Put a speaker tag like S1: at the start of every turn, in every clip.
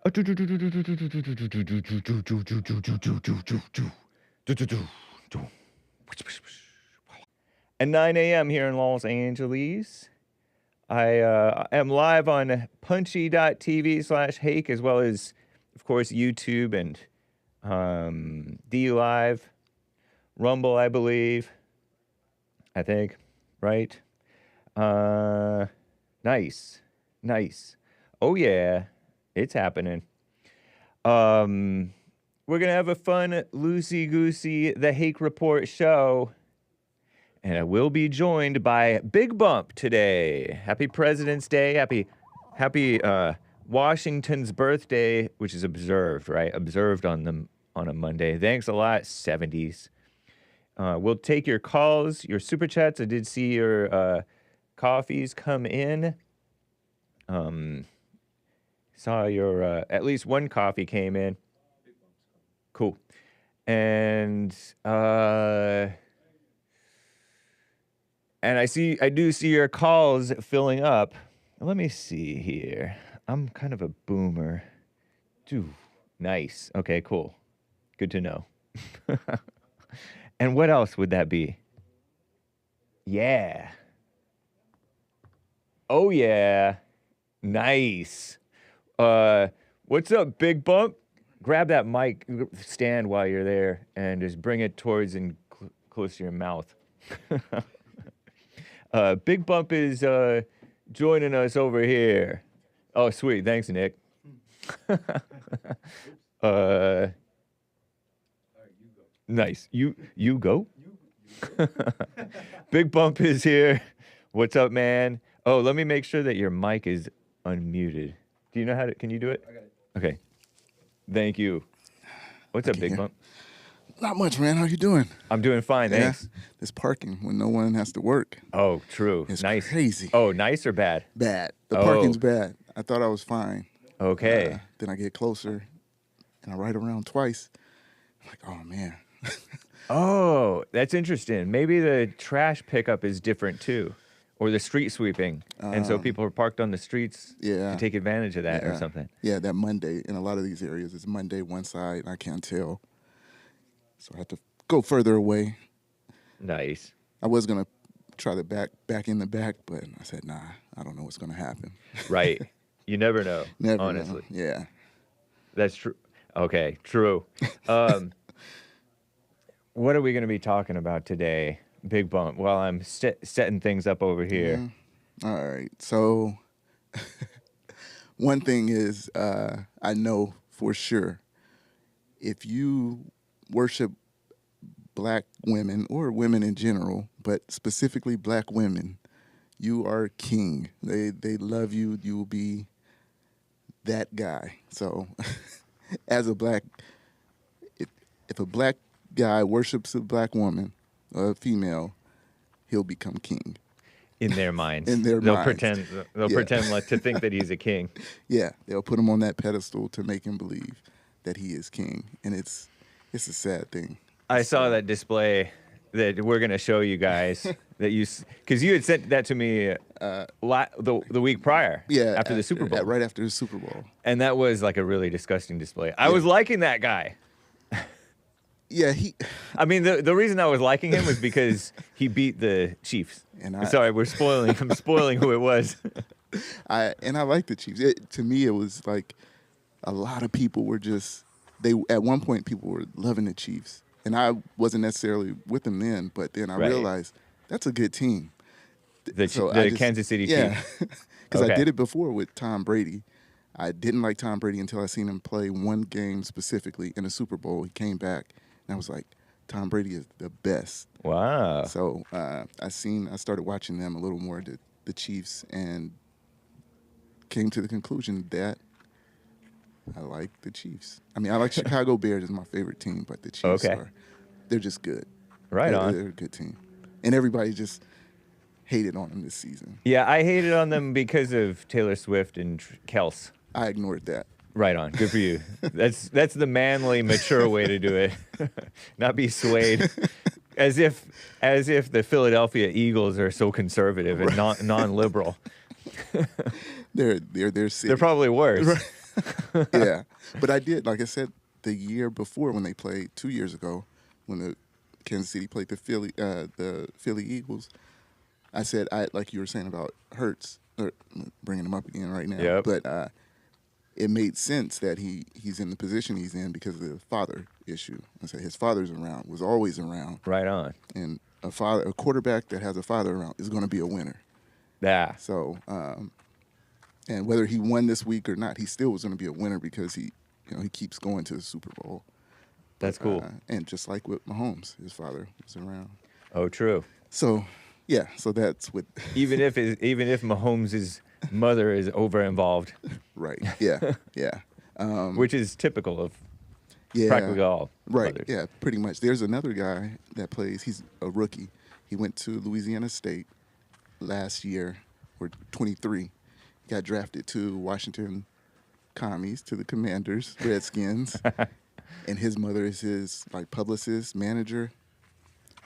S1: At 9 a.m. here in Los Angeles. I am live on punchy.tv/Hake, as well as, of course, YouTube and D Live, Rumble, I believe. I think, right? Nice. Oh yeah, it's happening. We're gonna have a fun loosey-goosey The Hake Report show. And I will be joined by Bigg Bump today. Happy President's Day. Happy Washington's birthday, which is observed, right? Observed on a Monday. Thanks a lot, 70s. We'll take your calls, your super chats. I did see your coffees come in. Saw your at least one coffee came in. Cool. And I do see your calls filling up. Let me see here. I'm kind of a boomer. Dude, nice. Okay, cool. Good to know. And what else would that be? Yeah. Oh, yeah. Nice. What's up, Bigg Bump? Grab that mic stand while you're there and just bring it towards and close to your mouth. Bigg Bump is joining us over here. Oh, sweet. Thanks, Nick. Nice. You go? Bigg Bump is here. What's up, man? Oh, let me make sure that your mic is unmuted. Do you know how to, can you do it? I got it. Okay. Thank you. What's up, Bigg Bump?
S2: Not much, man. How you doing?
S1: I'm doing fine, thanks.
S2: This parking when no one has to work.
S1: Oh, true.
S2: It's
S1: nice.
S2: Crazy.
S1: Oh, nice or bad?
S2: Bad. The parking's bad. I thought I was fine.
S1: Okay.
S2: Then I get closer, and I ride around twice. I'm like, oh, man.
S1: Oh, that's interesting. Maybe the trash pickup is different, too. Or the street sweeping. And so people are parked on the streets to take advantage of that or something.
S2: Yeah, that Monday. In a lot of these areas, it's Monday one side, and I can't tell. So I had to go further away.
S1: Nice.
S2: I was going to try to back in the back, but I said, nah, I don't know what's going to happen.
S1: Right. You never know, honestly.
S2: Know. Yeah.
S1: That's true. Okay, true. What are we going to be talking about today, Bigg Bump, while I'm setting things up over here?
S2: All right. So one thing is I know for sure if you worship black women or women in general, but specifically black women, you are king. They love you. You will be that guy. So as a black, if a black guy worships a black woman or a female, he'll become king. In their minds. They'll
S1: pretend to think that he's a king.
S2: Yeah, they'll put him on that pedestal to make him believe that he is king. And it's a sad thing.
S1: I saw that display that we're going to show you guys that because you had sent that to me the week prior.
S2: Yeah,
S1: after the Super Bowl.
S2: Right after the Super Bowl.
S1: And that was like a really disgusting display. I was liking that guy.
S2: Yeah,
S1: I mean, the reason I was liking him was because he beat the Chiefs. Sorry, I'm spoiling who it was.
S2: I like the Chiefs. To me, it was like a lot of people were at one point people were loving the Chiefs. And I wasn't necessarily with them then, but then I realized that's a good team.
S1: The Kansas City Chiefs.
S2: Yeah, because I did it before with Tom Brady. I didn't like Tom Brady until I seen him play one game specifically in a Super Bowl. He came back, and I was like, Tom Brady is the best.
S1: Wow.
S2: So I started watching them a little more, the Chiefs, and came to the conclusion that I like the Chiefs. I mean, I like Chicago Bears is my favorite team, but the Chiefs they're just good.
S1: Right on.
S2: They're a good team. And everybody just hated on them this season.
S1: Yeah, I hated on them because of Taylor Swift and Kels.
S2: I ignored that.
S1: Right on. Good for you. That's the manly, mature way to do it. Not be swayed. As if the Philadelphia Eagles are so conservative and non-liberal.
S2: They're
S1: probably worse.
S2: Yeah, but I did, like I said, the year before when they played 2 years ago, when the Kansas City played the Philly Eagles. I said, like you were saying about Hurts, or bringing him up again right now.
S1: Yep.
S2: But it made sense that he's in the position he's in because of the father issue. I said his father's around, was always around,
S1: Right on.
S2: and a quarterback that has a father around is going to be a winner.
S1: Yeah.
S2: So, and whether he won this week or not, he still was going to be a winner because he keeps going to the Super Bowl.
S1: That's cool.
S2: And just like with Mahomes, his father was around.
S1: Oh, true.
S2: So, yeah. So that's what.
S1: Even if Mahomes' mother is over involved,
S2: Right. Yeah. Yeah.
S1: which is typical of
S2: Yeah.
S1: practically all
S2: Right.
S1: mothers.
S2: Yeah. Pretty much. There's another guy that plays. He's a rookie. He went to Louisiana State last year, or 23. Got drafted to Washington Commies, to the Commanders, Redskins. And his mother is his publicist, manager.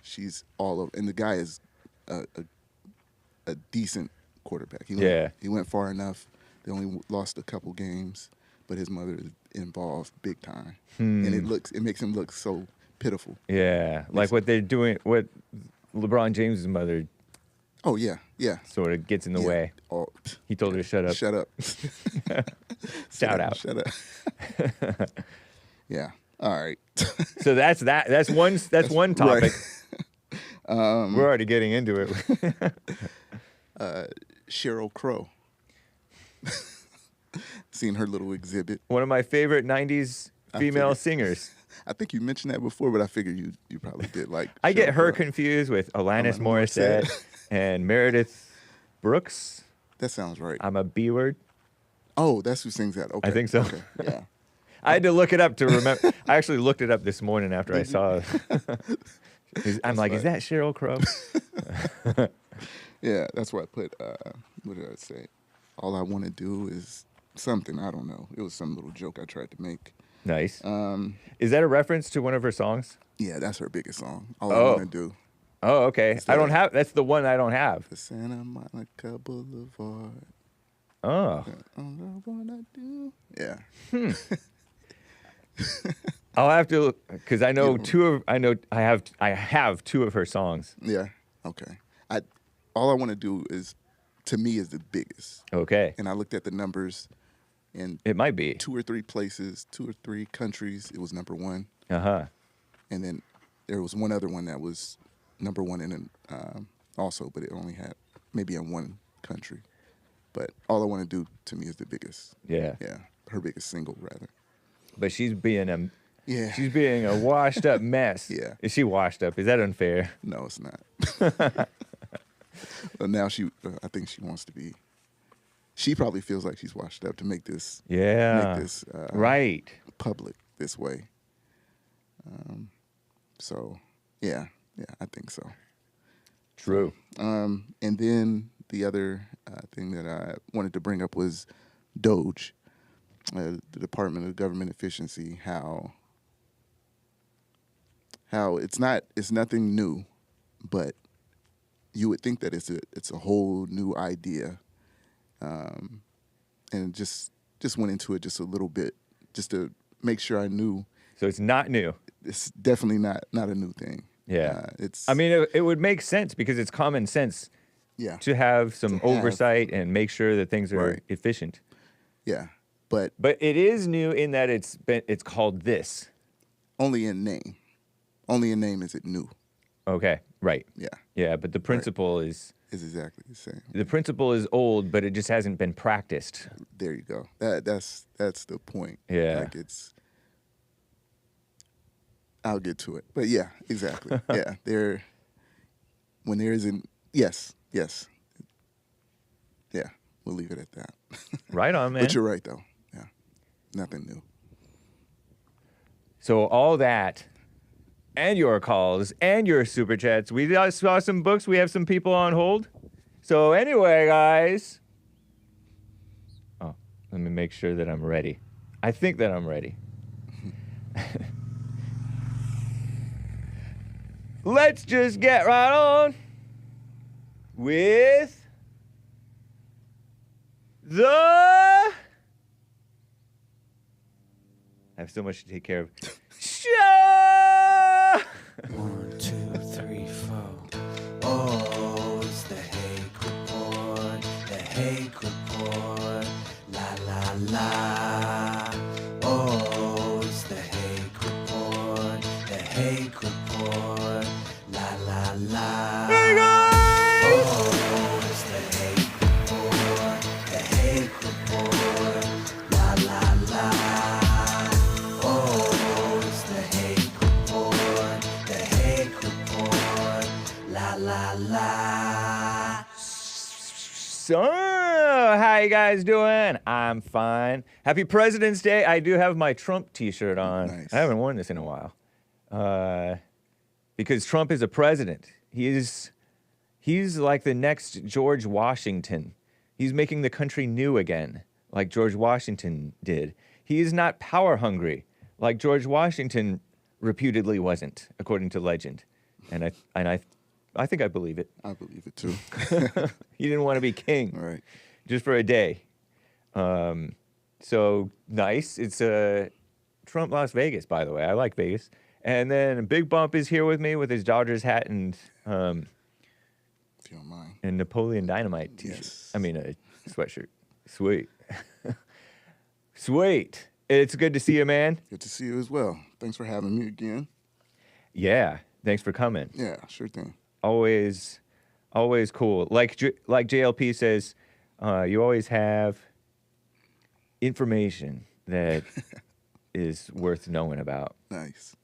S2: She's all of, and the guy is a decent quarterback. He went far enough. They only lost a couple games, but his mother is involved big time, and it makes him look so pitiful.
S1: Yeah, like what they're doing, what LeBron James' mother
S2: Oh yeah, yeah.
S1: sort of gets in the way.
S2: Oh,
S1: He told her to shut up.
S2: shut up.
S1: Shout out.
S2: Shut up. Yeah. All right.
S1: So that's that. That's one topic. We're already getting into it.
S2: Cheryl Crow. Seen her little exhibit.
S1: One of my favorite '90s female singers.
S2: I think you mentioned that before, but I figured you probably did.
S1: I get
S2: Cheryl
S1: her
S2: Crow.
S1: confused with Alanis
S2: Alanis
S1: Morissette
S2: Morissette.
S1: and Meredith Brooks.
S2: That sounds right.
S1: I'm a B word.
S2: Oh, that's who sings that. Okay.
S1: I think so.
S2: Okay. Yeah.
S1: I had to look it up to remember. I actually looked it up this morning after I saw it. I'm like, is that Cheryl Crow?
S2: Yeah, that's why I put, what did I say? All I want to do is something. I don't know. It was some little joke I tried to make.
S1: Nice. Is that a reference to one of her songs?
S2: Yeah, that's her biggest song. All I
S1: Oh.
S2: want to do.
S1: Oh, okay.
S2: Is
S1: I don't
S2: that-
S1: have. That's the one I don't have.
S2: The Santa Monica Boulevard.
S1: Oh.
S2: All I want to do. Yeah.
S1: I'll have to because I know I have two of her songs.
S2: Yeah. Okay. All I want to do is, to me, is the biggest.
S1: Okay.
S2: And I looked at the numbers, and
S1: It might be.
S2: 2 or 3 places, 2 or 3 countries, it was number 1.
S1: Uh-huh.
S2: And then there was one other one that was number 1 in also, but it only had maybe in 1 country. But All I Want to Do, to me, is the biggest.
S1: Yeah.
S2: Yeah, her biggest single, rather.
S1: But she's being
S2: Yeah.
S1: she's being a washed up mess.
S2: Yeah.
S1: Is she washed up? Is that unfair?
S2: No, it's not. But now I think she wants to be. She probably feels like she's washed up to make this.
S1: Yeah.
S2: Make this
S1: right.
S2: public this way. So, yeah, I think so.
S1: True.
S2: And then the other thing that I wanted to bring up was DOGE, the Department of Government Efficiency. How it's nothing new, but you would think that it's a whole new idea, and just went into it just a little bit just to make sure I knew.
S1: So it's not new.
S2: It's definitely not a new thing.
S1: Yeah.
S2: It's.
S1: I mean, it would make sense because it's common sense
S2: yeah,
S1: to have some
S2: To have-
S1: oversight and make sure that things are
S2: Right.
S1: efficient.
S2: yeah, but
S1: But it is new in that it's called this.
S2: only in name. Only in name is it new.
S1: Okay. Right.
S2: Yeah,
S1: Yeah, but the principle is
S2: it's exactly the same.
S1: old, but it just hasn't been practiced.
S2: There you go. That's the point.
S1: Yeah.
S2: Like I'll get to it. But yeah, exactly. Yeah. When there isn't, yes. Yeah. We'll leave it at that.
S1: Right on, man.
S2: But you're right though. Yeah. Nothing new.
S1: So all that and your calls and your super chats. We just saw some books. We have some people on hold. So anyway, guys. Oh, let me make sure that I'm ready. I think that I'm ready. Let's just get right on with the I have so much to take care of. Show!
S3: 1, 2, 3, 4. Oh, it's the Hake Report. The Hake Report. La la la. Oh, it's the Hake Report. The Hake Report. La la la.
S1: Hey guys!
S3: Oh, it's the Hake Report. The Hake Report. La la la. Oh, it's the Hake Report. The Hake Report. La la la.
S1: So, how you guys doing? I'm fine. Happy President's Day. I do have my Trump t-shirt on.
S2: Nice.
S1: I haven't worn this in a while. Because Trump is a president. He's like the next George Washington. He's making the country new again, like George Washington did. He is not power hungry, like George Washington reputedly wasn't, according to legend. And I think I believe it.
S2: I believe it too.
S1: He didn't want to be king.
S2: All right.
S1: Just for a day. So nice. It's Trump Las Vegas, by the way. I like Vegas. And then Bigg Bump is here with me with his Dodgers hat and
S2: If you don't mind.
S1: and Napoleon Dynamite t-shirt.
S2: Yes.
S1: I mean a sweatshirt. Sweet. Sweet. It's good to see you, man.
S2: Good to see you as well. Thanks for having me again.
S1: Yeah. Thanks for coming.
S2: Yeah, sure thing.
S1: Always cool. Like JLP says, you always have information that is worth knowing about.
S2: Nice.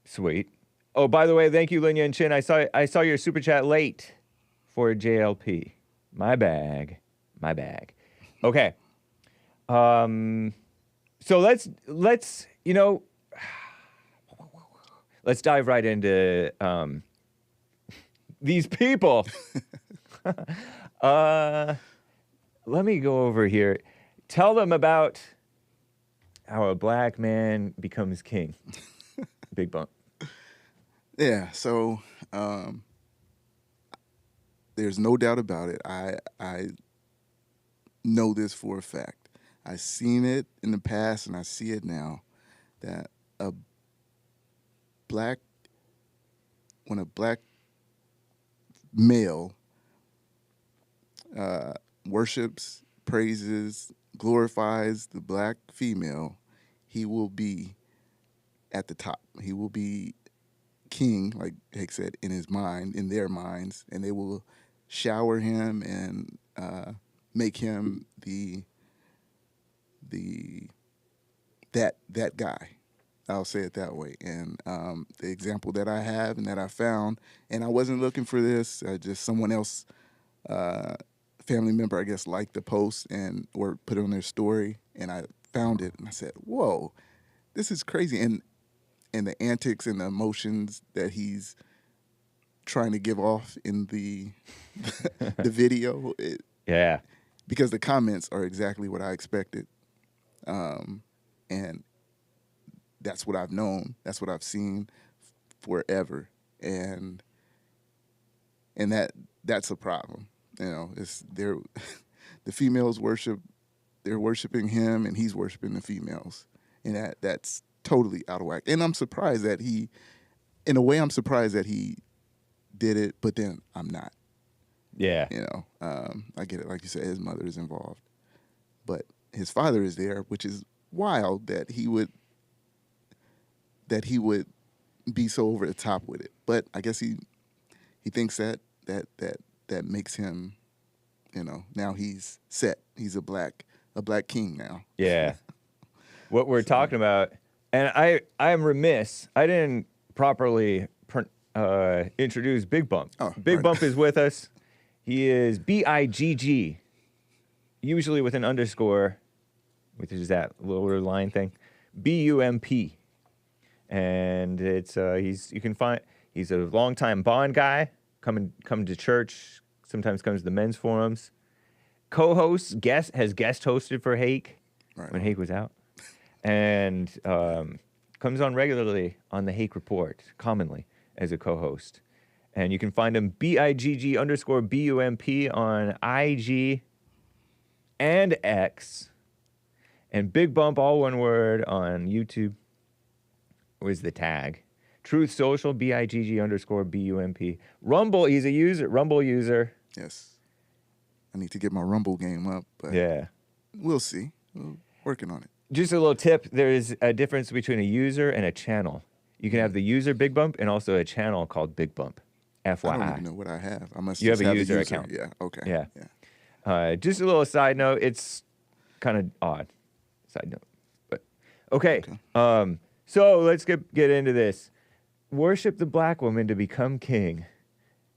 S1: Sweet. Oh, by the way, thank you, Linya and Chin. I saw your super chat late for JLP. My bag. Okay. So let's let's dive right into these people. Let me go over here. Tell them about how a black man becomes king. Bigg Bump.
S2: Yeah, so there's no doubt about it. I know this for a fact. I've seen it in the past and I see it now, that when a black male worships, praises, glorifies the black female, he will be at the top. He will be king, like Hake said, in his mind, in their minds, and they will shower him and make him that guy. I'll say it that way. And the example that I have and that I found, and I wasn't looking for this, just someone else, family member, I guess, liked the post or put it on their story, and I found it, and I said, whoa, this is crazy. And the antics and the emotions that he's trying to give off in the the video.
S1: Yeah.
S2: Because the comments are exactly what I expected. And that's what I've known. That's what I've seen forever. And that's a problem. You know, the females they're worshiping him and he's worshiping the females. And that's totally out of whack. And I'm surprised that he did it, but then I'm not.
S1: Yeah.
S2: You know, I get it. Like you said, his mother is involved, but his father is there, which is wild that he would be so over the top with it. But I guess he thinks that makes him, you know, now he's set. He's a black king now.
S1: Yeah. What we're talking about, and I am remiss. I didn't properly introduce Bigg Bump.
S2: Oh,
S1: Bigg
S2: right.
S1: Bump is with us. He is Bigg, usually with an underscore, which is that lower line thing, BUMP, and it's he's a longtime Bond guy, come to church, sometimes comes to the men's forums, co-hosts, has guest hosted for Hake when Hake was out, and comes on regularly on the Hake Report, commonly as a co-host. And you can find him BIGG_BUMP on IG and X. And Bigg Bump, all one word, on YouTube was the tag. Truth Social, BIGG_BUMP. Rumble, he's a user, Rumble user.
S2: Yes. I need to get my Rumble game up, but
S1: Yeah.
S2: we'll see. We're working on it.
S1: Just a little tip, there is a difference between a user and a channel. You can have the user Bigg Bump and also a channel called Bigg Bump. FYI.
S2: I don't even know what I have. I must
S1: You
S2: just
S1: have a
S2: have
S1: user account.
S2: Yeah, okay.
S1: Yeah. Just a little side note. It's kind of odd. Side note. But okay. So let's get into this. Worship the black woman to become king.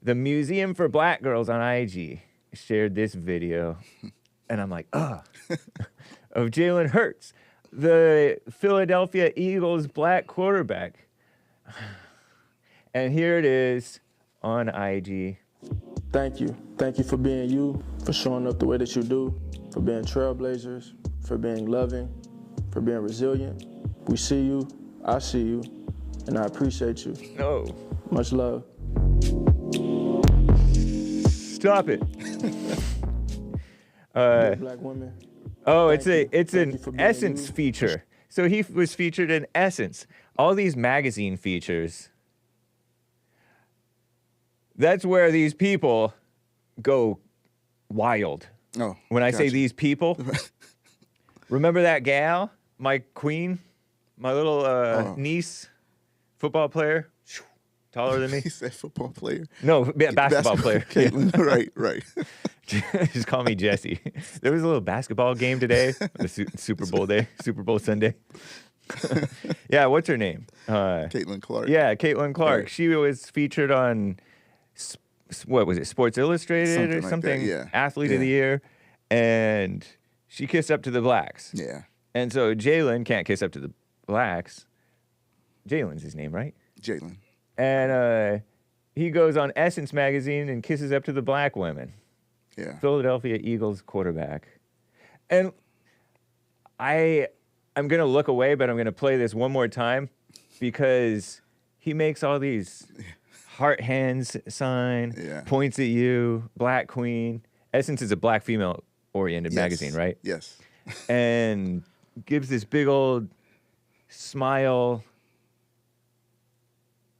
S1: The Museum for Black Girls on IG shared this video. And I'm like, of Jalen Hurts, the Philadelphia Eagles black quarterback. And here it is on IG.
S4: Thank you. Thank you for being you, for showing up the way that you do, for being trailblazers, for being loving, for being resilient. We see you, I see you, and I appreciate you.
S1: No.
S4: Much love.
S1: Stop it.
S4: Black women.
S1: Oh,
S4: Thank you.
S1: it's
S4: Thank
S1: an
S4: you for being
S1: Essence
S4: you.
S1: feature. So he was featured in Essence. All these magazine features. That's where these people go wild.
S2: Oh,
S1: When I say
S2: gotcha.
S1: these people, remember that gal, my queen, my little niece, football player, taller than me?
S2: He said football player.
S1: No, basketball player.
S2: Caitlin. Right.
S1: Just call me Jesse. There was a little basketball game today, the Super Bowl day, Super Bowl Sunday. Yeah, what's her name?
S2: Caitlin Clark.
S1: Yeah, Caitlin Clark.
S2: Right.
S1: She was featured on, what was it, Sports Illustrated
S2: Something
S1: or
S2: like that,
S1: something?
S2: yeah.
S1: Athlete of the
S2: Yeah.
S1: Year. And she kissed up to the blacks.
S2: Yeah.
S1: And so Jalen can't kiss up to the blacks. Jalen's his name, right?
S2: Jalen.
S1: And he goes on Essence magazine and kisses up to the black women.
S2: Yeah.
S1: Philadelphia Eagles quarterback. And I'm going to look away, but I'm going to play this one more time because he makes all these heart hands sign,
S2: Yeah.
S1: points at you, black queen. Essence is a black female oriented
S2: Yes.
S1: magazine, right?
S2: Yes.
S1: And gives this big old smile.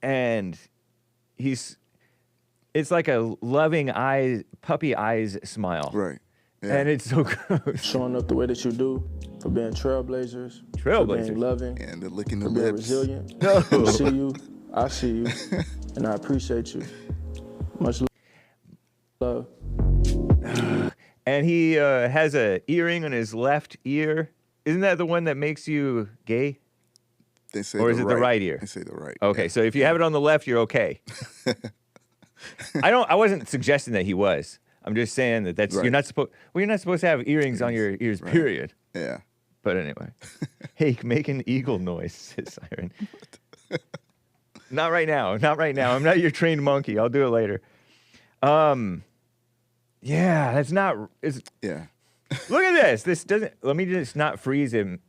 S1: And it's like a loving eyes, puppy eyes smile.
S2: Right. Yeah.
S1: And it's so gross.
S4: Showing up the way that you do, for being trailblazers, for
S1: Trailblazers.
S4: being loving,
S2: And the licking the
S4: for being
S2: lips.
S4: resilient.
S1: No.
S4: We see you, I see you, and I appreciate you. Much love.
S1: And he has a earring on his left ear. Isn't that the one that makes you gay?
S2: They say
S1: Or is it the right ear?
S2: They say the right.
S1: Okay,
S2: Yeah.
S1: so if you have it on the left, you're okay. I wasn't suggesting that he was. I'm just saying that
S2: Right.
S1: you're not supposed to have earrings on your ears,
S2: Right.
S1: period.
S2: Yeah.
S1: But anyway. Hake, make an eagle noise, says Siren. Not right now. Not right now. I'm not your trained monkey. I'll do it later. Yeah, that's not.
S2: Yeah.
S1: Look at this. This doesn't. Let me just not freeze him.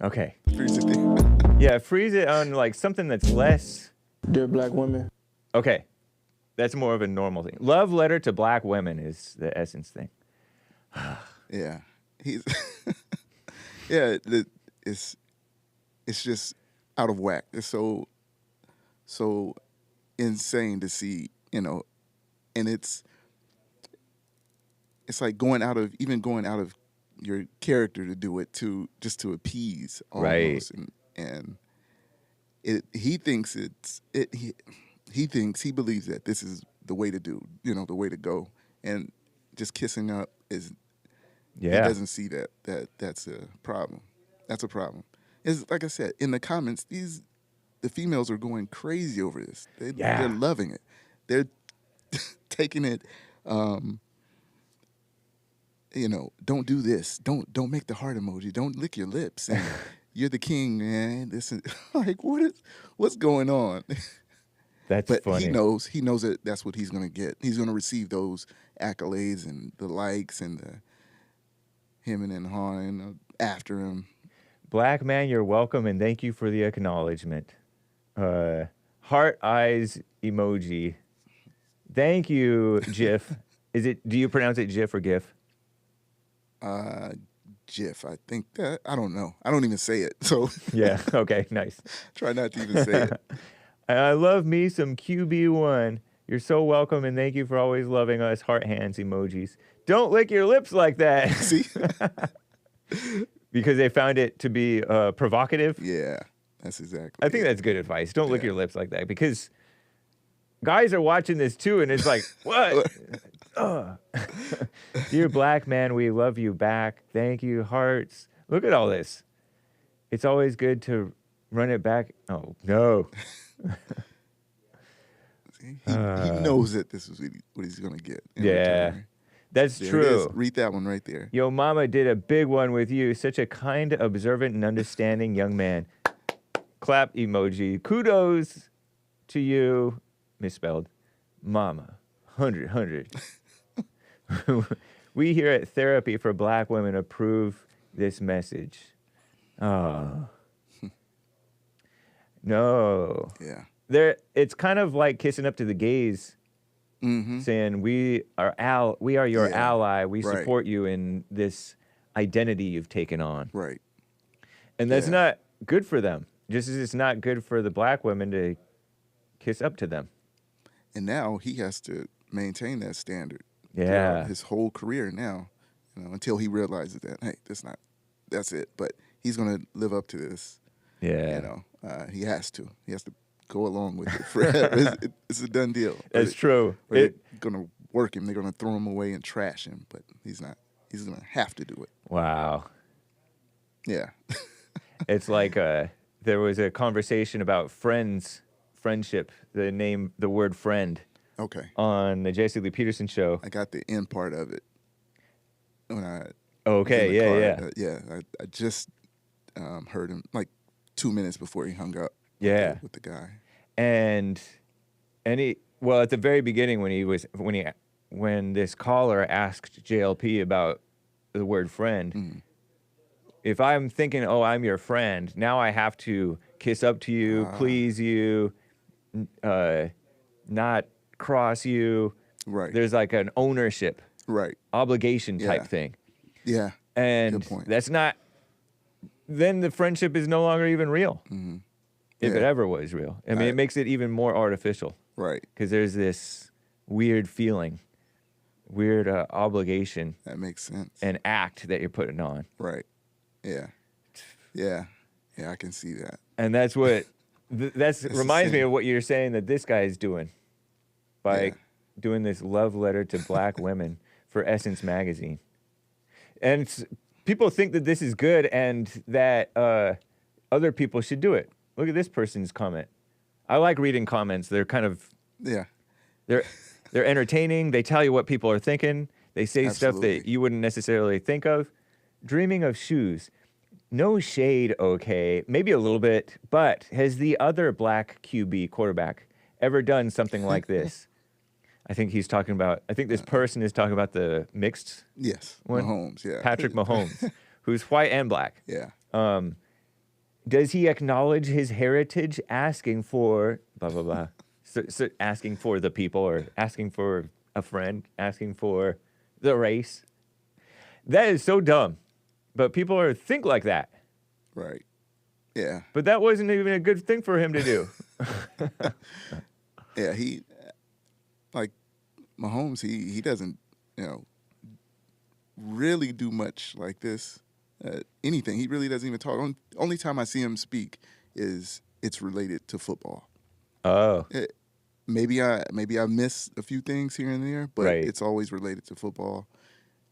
S1: Okay.
S2: Freeze it there.
S1: Yeah, freeze it on like something that's less.
S4: Dear black women,
S1: Okay. That's more of a normal thing. Love letter to black women is the Essence thing.
S2: Yeah. He's yeah, it's just out of whack. It's so insane to see, and it's like going out of your character to do it to appease almost.
S1: Right.
S2: And he believes that this is the way to do, the way to go. And just kissing up he doesn't see that's a problem. That's a problem. It's like I said, in the comments, the females are going crazy over this. They're loving it. They're taking it, don't do this. Don't make the heart emoji. Don't lick your lips. And you're the king, man. This is like, what's going on?
S1: That's
S2: But
S1: funny.
S2: he knows that that's what he's going to get. He's going to receive those accolades and the likes and the him and Han after him.
S1: Black man, you're welcome and thank you for the acknowledgement. Heart eyes emoji. Thank you, GIF. Do you pronounce it GIF or GIF?
S2: GIF. I think that, I don't know. I don't even say it. So
S1: Yeah. Okay. Nice.
S2: try not to even say it.
S1: I love me some QB1. You're so welcome and thank you for always loving us. Heart hands emojis. Don't lick your lips like that.
S2: See?
S1: Because they found it to be provocative.
S2: Yeah, that's exactly
S1: I think
S2: it.
S1: that's good advice. Don't lick
S2: Yeah.
S1: your lips like that because guys are watching this too and it's like, what? Ugh. Dear black man, we love you back. Thank you, hearts. Look at all this. It's always good to run it back. Oh, no.
S2: He knows that this is what he's going to get. in
S1: Yeah.
S2: return.
S1: That's
S2: There it
S1: true.
S2: is. Read that one right there.
S1: Yo, mama did a big one with you. Such a kind, observant, and understanding young man. Clap emoji. Kudos to you. Misspelled. Mama. 100. We here at Therapy for Black Women approve this message. Oh. No.
S2: Yeah.
S1: It's kind of like kissing up to the gays.
S2: Mm-hmm.
S1: Saying we are your
S2: Yeah,
S1: ally. We
S2: right.
S1: support you in this identity you've taken on,
S2: Right.
S1: and that's
S2: Yeah.
S1: not good for them. Just as it's not good for the black women to kiss up to them.
S2: And now he has to maintain that standard.
S1: Yeah.
S2: throughout his whole career now, until he realizes that, hey, that's it. But he's going to live up to this.
S1: Yeah,
S2: He has to. He has to go along with it forever. It's a done deal.
S1: that's true.
S2: Or they're going to work him. They're going to throw him away and trash him. But he's not. He's going to have to do it.
S1: Wow,
S2: Yeah.
S1: it's like there was a conversation about friendship. The word friend
S2: Okay.
S1: on the Jesse Lee Peterson show.
S2: I got the end part of it. When I was
S1: Okay,
S2: in the car.
S1: yeah.
S2: I just heard him like 2 minutes before he hung up.
S1: Yeah.
S2: With the guy.
S1: And at the very beginning when this caller asked JLP about the word friend, if I'm thinking, oh, I'm your friend, now I have to kiss up to you, please you, not cross you.
S2: Right.
S1: There's like an ownership,
S2: Right.
S1: obligation type
S2: Yeah.
S1: thing.
S2: Yeah.
S1: And
S2: Good point.
S1: that's not, then the friendship is no longer even real. If it
S2: Yeah.
S1: ever was real. I mean, it makes it even more artificial.
S2: Right.
S1: Because there's this weird feeling, weird obligation
S2: That makes sense.
S1: and act that you're putting on.
S2: Right. Yeah. Yeah. Yeah, I can see that.
S1: And that's what, that's
S2: the
S1: reminds me
S2: same.
S1: of what you're saying that this guy is doing by
S2: Yeah.
S1: doing this love letter to black women for Essence Magazine. And people think that this is good and that other people should do it. Look at this person's comment. I like reading comments. They're kind of,
S2: Yeah.
S1: they're entertaining. They tell you what people are thinking. They say stuff that
S2: Absolutely.
S1: you wouldn't necessarily think of. Dreaming of shoes. No shade, okay. Maybe a little bit. But has the other black QB quarterback ever done something like this? I think this person is talking about the mixed
S2: Yes.
S1: one.
S2: Mahomes, yeah.
S1: Patrick Mahomes, who's white and black.
S2: Yeah.
S1: Does he acknowledge his heritage, asking for blah, blah, blah? So asking for the people or asking for a friend, asking for the race. That is so dumb. But people think like that.
S2: Right. Yeah.
S1: But that wasn't even a good thing for him to do.
S2: Yeah, he like Mahomes, he doesn't, really do much like this. Anything. He really doesn't even talk. Only time I see him speak is it's related to football.
S1: Oh.
S2: Maybe I miss a few things here and there, but
S1: Right.
S2: it's always related to football.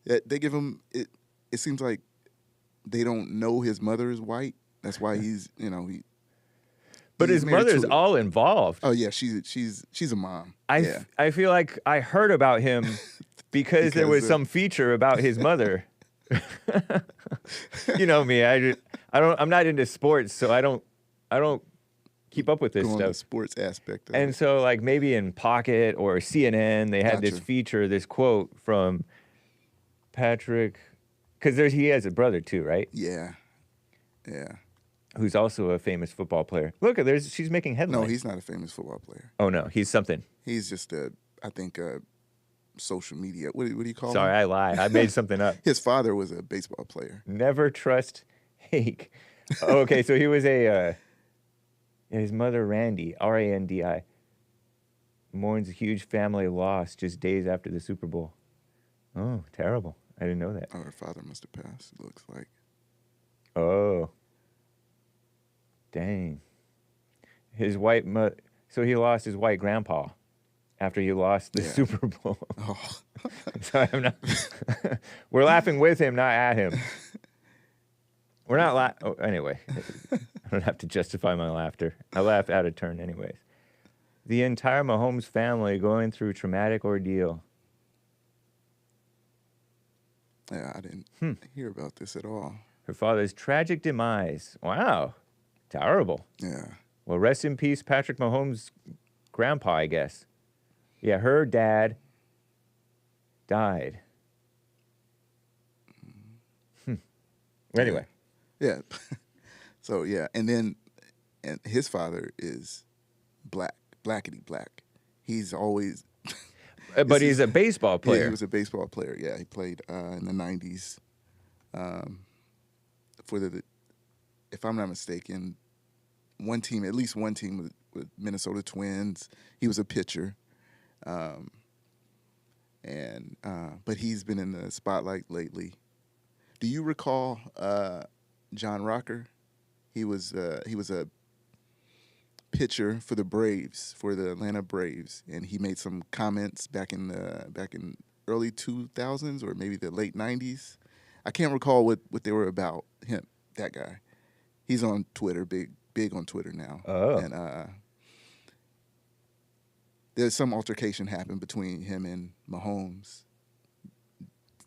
S2: They give him it. It seems like they don't know his mother is white. That's why he's
S1: But
S2: he's
S1: his
S2: married
S1: mother's
S2: to-
S1: all involved.
S2: Oh yeah, she's a mom. Yeah.
S1: I feel like I heard about him because there was
S2: Because,
S1: some feature about his mother. You know me, I'm not into sports, so I don't keep up with this
S2: Go on the
S1: stuff.
S2: sports aspect of
S1: And
S2: it.
S1: so like maybe in Pocket or CNN, they had this
S2: Gotcha.
S1: feature, this quote from Patrick, because he has a brother too, right?
S2: Yeah.
S1: Who's also a famous football player. Look, she's making headlines.
S2: No, he's not a famous football player.
S1: Oh no, he's something.
S2: He's just I think social media. What do you call
S1: Sorry,
S2: him?
S1: I lied. I made something up.
S2: His father was a baseball player.
S1: Never trust Hake. Okay, so he was his mother, Randy, Randi, mourns a huge family loss just days after the Super Bowl. Oh, terrible. I didn't know that.
S2: Oh, her father must have passed, it looks like.
S1: Oh. Dang. His white so he lost his white grandpa after he lost the Super Bowl.
S2: Oh.
S1: So I'm not we're laughing with him, not at him. We're not anyway. I don't have to justify my laughter. I laugh out of turn anyways. The entire Mahomes family going through traumatic ordeal.
S2: Yeah, I didn't hear about this at all.
S1: Her father's tragic demise. Wow. Terrible.
S2: Yeah.
S1: Well, rest in peace, Patrick Mahomes' grandpa, I guess. Yeah, her dad died. Anyway.
S2: Yeah. So, yeah. And his father is blackety black. He's always...
S1: But he's a baseball player.
S2: Yeah, he was a baseball player. Yeah, he played in the 90s for if I'm not mistaken, at least one team with Minnesota Twins. He was a pitcher. But he's been in the spotlight lately. Do you recall John Rocker? He was a pitcher for the Braves, for the Atlanta Braves, and he made some comments back in early 2000s or maybe the late 90s. I can't recall what they were about. Him, that guy. He's on Twitter, big on Twitter now.
S1: Oh.
S2: And there's some altercation happened between him and Mahomes,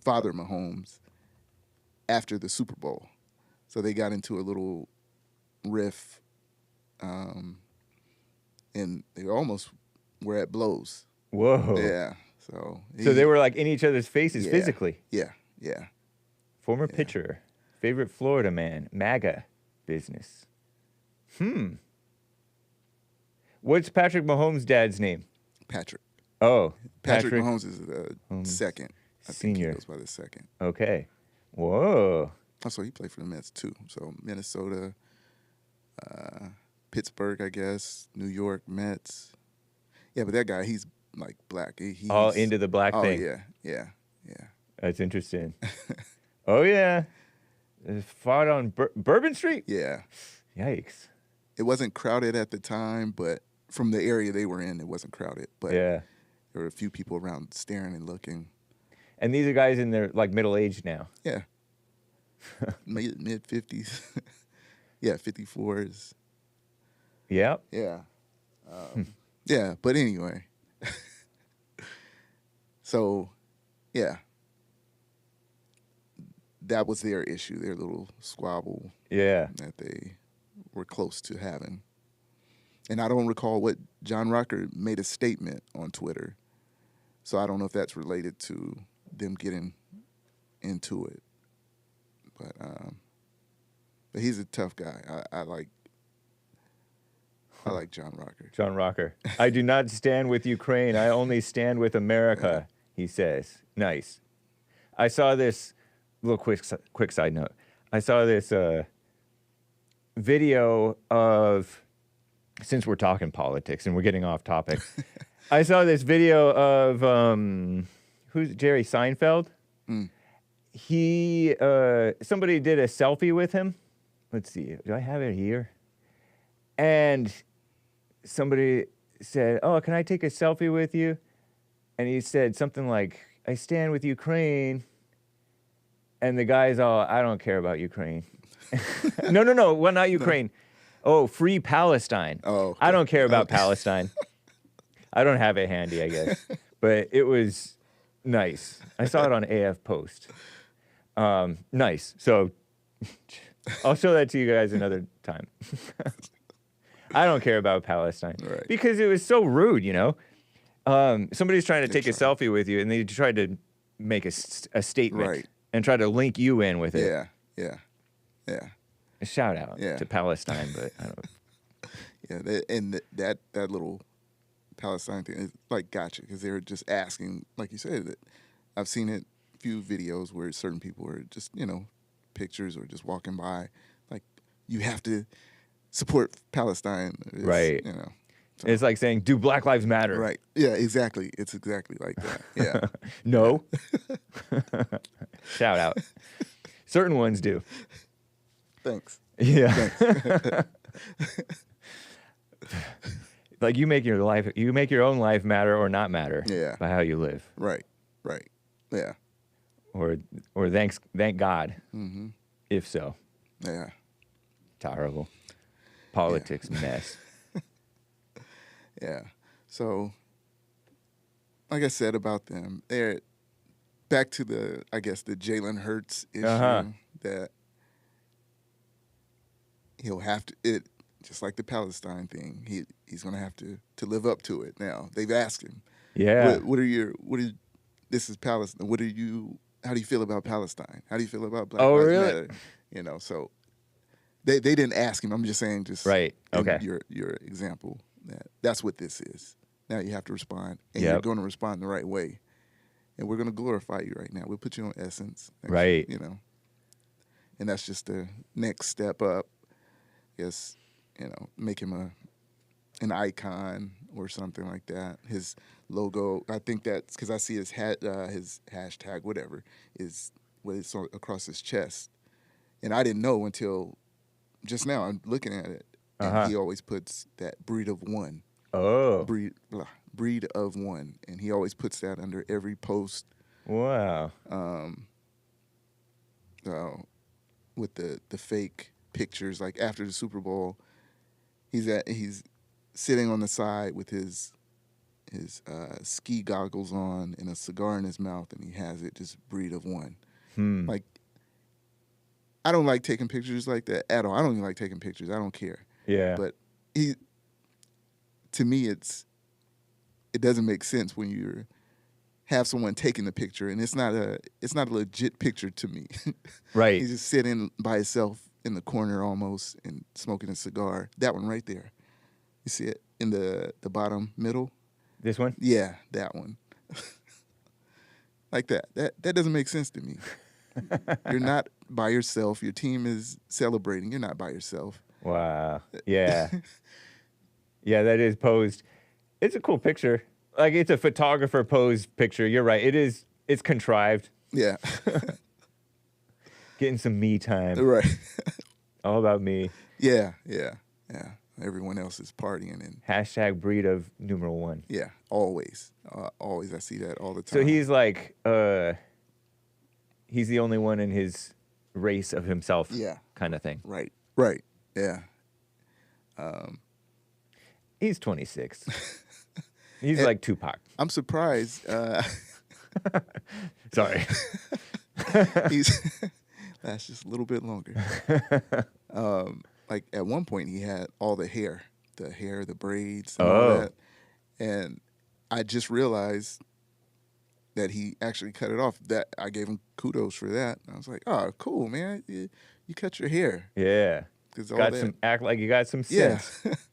S2: Father Mahomes, after the Super Bowl. So they got into a little riff, and they almost were at blows.
S1: Whoa.
S2: Yeah. So
S1: they were like in each other's faces physically.
S2: Yeah. Yeah.
S1: Former pitcher, favorite Florida man, MAGA business. What's Patrick Mahomes' dad's name?
S2: Patrick.
S1: Oh,
S2: Patrick Mahomes is the second. I think he
S1: Senior.
S2: goes by the second.
S1: Okay. Whoa.
S2: Also, he played for the Mets too. So Minnesota, Pittsburgh, I guess, New York Mets. Yeah, but that guy, he's like black. He's
S1: All into the black thing.
S2: Yeah.
S1: That's interesting. Oh, yeah. Fought on Bourbon Street?
S2: Yeah.
S1: Yikes.
S2: It wasn't crowded at the time, but from the area they were in, it wasn't crowded. But
S1: Yeah.
S2: there were a few people around staring and looking.
S1: And these are guys in their like middle age now.
S2: Yeah. Mid 50s. Yeah, 54s.
S1: Yep.
S2: Yeah. Yeah, but anyway. So, yeah. That was their issue, their little squabble
S1: Yeah.
S2: that they were close to having. And I don't recall what John Rocker made a statement on Twitter. So I don't know if that's related to them getting into it. But he's a tough guy. I like John Rocker.
S1: John Rocker. I do not stand with Ukraine. I only stand with America, he says. Nice. I saw this, little quick side note. I saw this video of, since we're talking politics and we're getting off topic, I saw this video of, who's Jerry Seinfeld? He, somebody did a selfie with him. Let's see, do I have it here? And somebody said, "Oh, can I take a selfie with you?" And he said something like, "I stand with Ukraine." And the guy's all, "I don't care about Ukraine." No. Well, not Ukraine. Oh, free Palestine.
S2: Oh, okay.
S1: I don't care about Palestine. I don't have it handy, I guess. But it was nice. I saw it on AF Post. Nice. So I'll show that to you guys another time. I don't care about Palestine.
S2: Right.
S1: Because it was so rude, you know? Somebody's trying to take a selfie with you, and they tried to make a statement
S2: Right.
S1: and try to link you in with it.
S2: Yeah.
S1: A shout out
S2: Yeah.
S1: to Palestine, but I don't.
S2: Yeah, and that little Palestine thing. It's like gotcha, because they're just asking, like you said. That I've seen it a few videos where certain people are just pictures or just walking by, like you have to support Palestine. It's,
S1: Right.
S2: So,
S1: It's like saying, "Do Black Lives Matter?"
S2: right. Yeah, exactly. It's exactly like that. Yeah.
S1: No. Shout out. Certain ones do.
S2: Thanks.
S1: Yeah.
S2: Thanks.
S1: Like you make your own life matter or not matter.
S2: Yeah.
S1: By how you live.
S2: Right. Right. Yeah.
S1: Or thank God.
S2: Mm-hmm.
S1: If so.
S2: Yeah.
S1: Terrible. Politics mess.
S2: Yeah. So, like I said about them, they're back to the Jalen Hurts issue that he'll have to just like the Palestine thing. He's going to have to live up to it now. They've asked him.
S1: Yeah.
S2: This is Palestine. How do you feel about Palestine? How do you feel about Black
S1: Oh,
S2: Lives
S1: really?
S2: Matter? So they didn't ask him. I'm just saying
S1: right. Okay.
S2: Your example. That's what this is. Now you have to respond, and
S1: Yep.
S2: you're going to respond the right way. And we're going to glorify you right now. We'll put you on Essence.
S1: Right.
S2: And that's just the next step up. Yes, make him an icon or something like that. His logo, I think that's because I see his his hashtag, whatever, is what it's across his chest. And I didn't know until just now. I'm looking at it. And he always puts that breed of one.
S1: Oh.
S2: Breed of one. And he always puts that under every post.
S1: Wow.
S2: With the fake pictures, like after the Super Bowl, he's sitting on the side with his ski goggles on and a cigar in his mouth, and he has it just breed of one. Like, I don't like taking pictures like that at all. I don't even like taking pictures. I don't care.
S1: Yeah.
S2: But to me, it doesn't make sense when you have someone taking the picture, and it's not a legit picture to me.
S1: Right.
S2: He's just sitting by himself in the corner almost and smoking a cigar. That one right there. You see it in the bottom middle?
S1: This one?
S2: Yeah, that one. Like that. That doesn't make sense to me. You're not by yourself. Your team is celebrating. You're not by yourself.
S1: Wow. Yeah. Yeah, that is posed. It's a cool picture. Like, it's a photographer posed picture. You're right. It's contrived.
S2: Yeah.
S1: Getting some me time.
S2: Right.
S1: All about me.
S2: Yeah. Everyone else is partying and
S1: Hashtag breed of numeral one.
S2: yeah, always. Always. I see that all the time.
S1: So he's like, he's the only one in his race of himself.
S2: Yeah.
S1: Kind of thing.
S2: Right. Yeah.
S1: He's 26. He's like Tupac.
S2: I'm surprised.
S1: Sorry.
S2: He's lasts just a little bit longer. Like at one point he had all the hair, the braids, and all that. And I just realized that he actually cut it off. That I gave him kudos for that. I was like, "Oh, cool, man! You cut your hair."
S1: Yeah.
S2: Got
S1: act like you got some
S2: yeah,
S1: sense.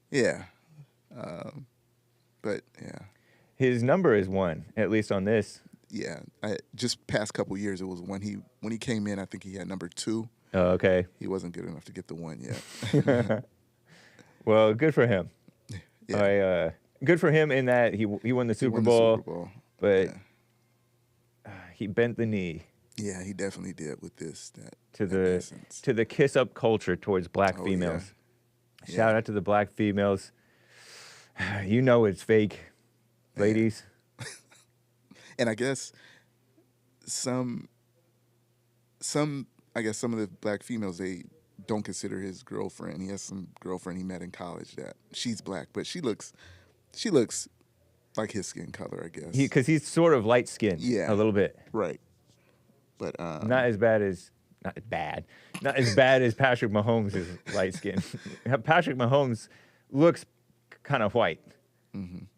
S2: yeah. But yeah,
S1: His number is 1, at least on this.
S2: yeah. Just past couple years, it was when he came in. I think he had number 2.
S1: Oh, okay.
S2: He wasn't good enough to get the 1 yet.
S1: Well, good for him.
S2: Yeah.
S1: Good for him in that he won the Super
S2: Won
S1: Bowl,
S2: the Super Bowl.
S1: but
S2: Yeah.
S1: He bent the knee
S2: Yeah, he definitely did with this.
S1: to
S2: that essence.
S1: the kiss up culture towards black
S2: Oh,
S1: females.
S2: yeah.
S1: Shout out to the black females. You know it's fake, ladies.
S2: And I guess some of the black females, they don't consider his girlfriend. He has some girlfriend he met in college that she's black, but she looks like his skin color, I guess.
S1: Because he's sort of light skinned.
S2: Yeah.
S1: A little bit.
S2: Right. But
S1: Not as bad as Patrick Mahomes is light skinned. Patrick Mahomes looks kind of white,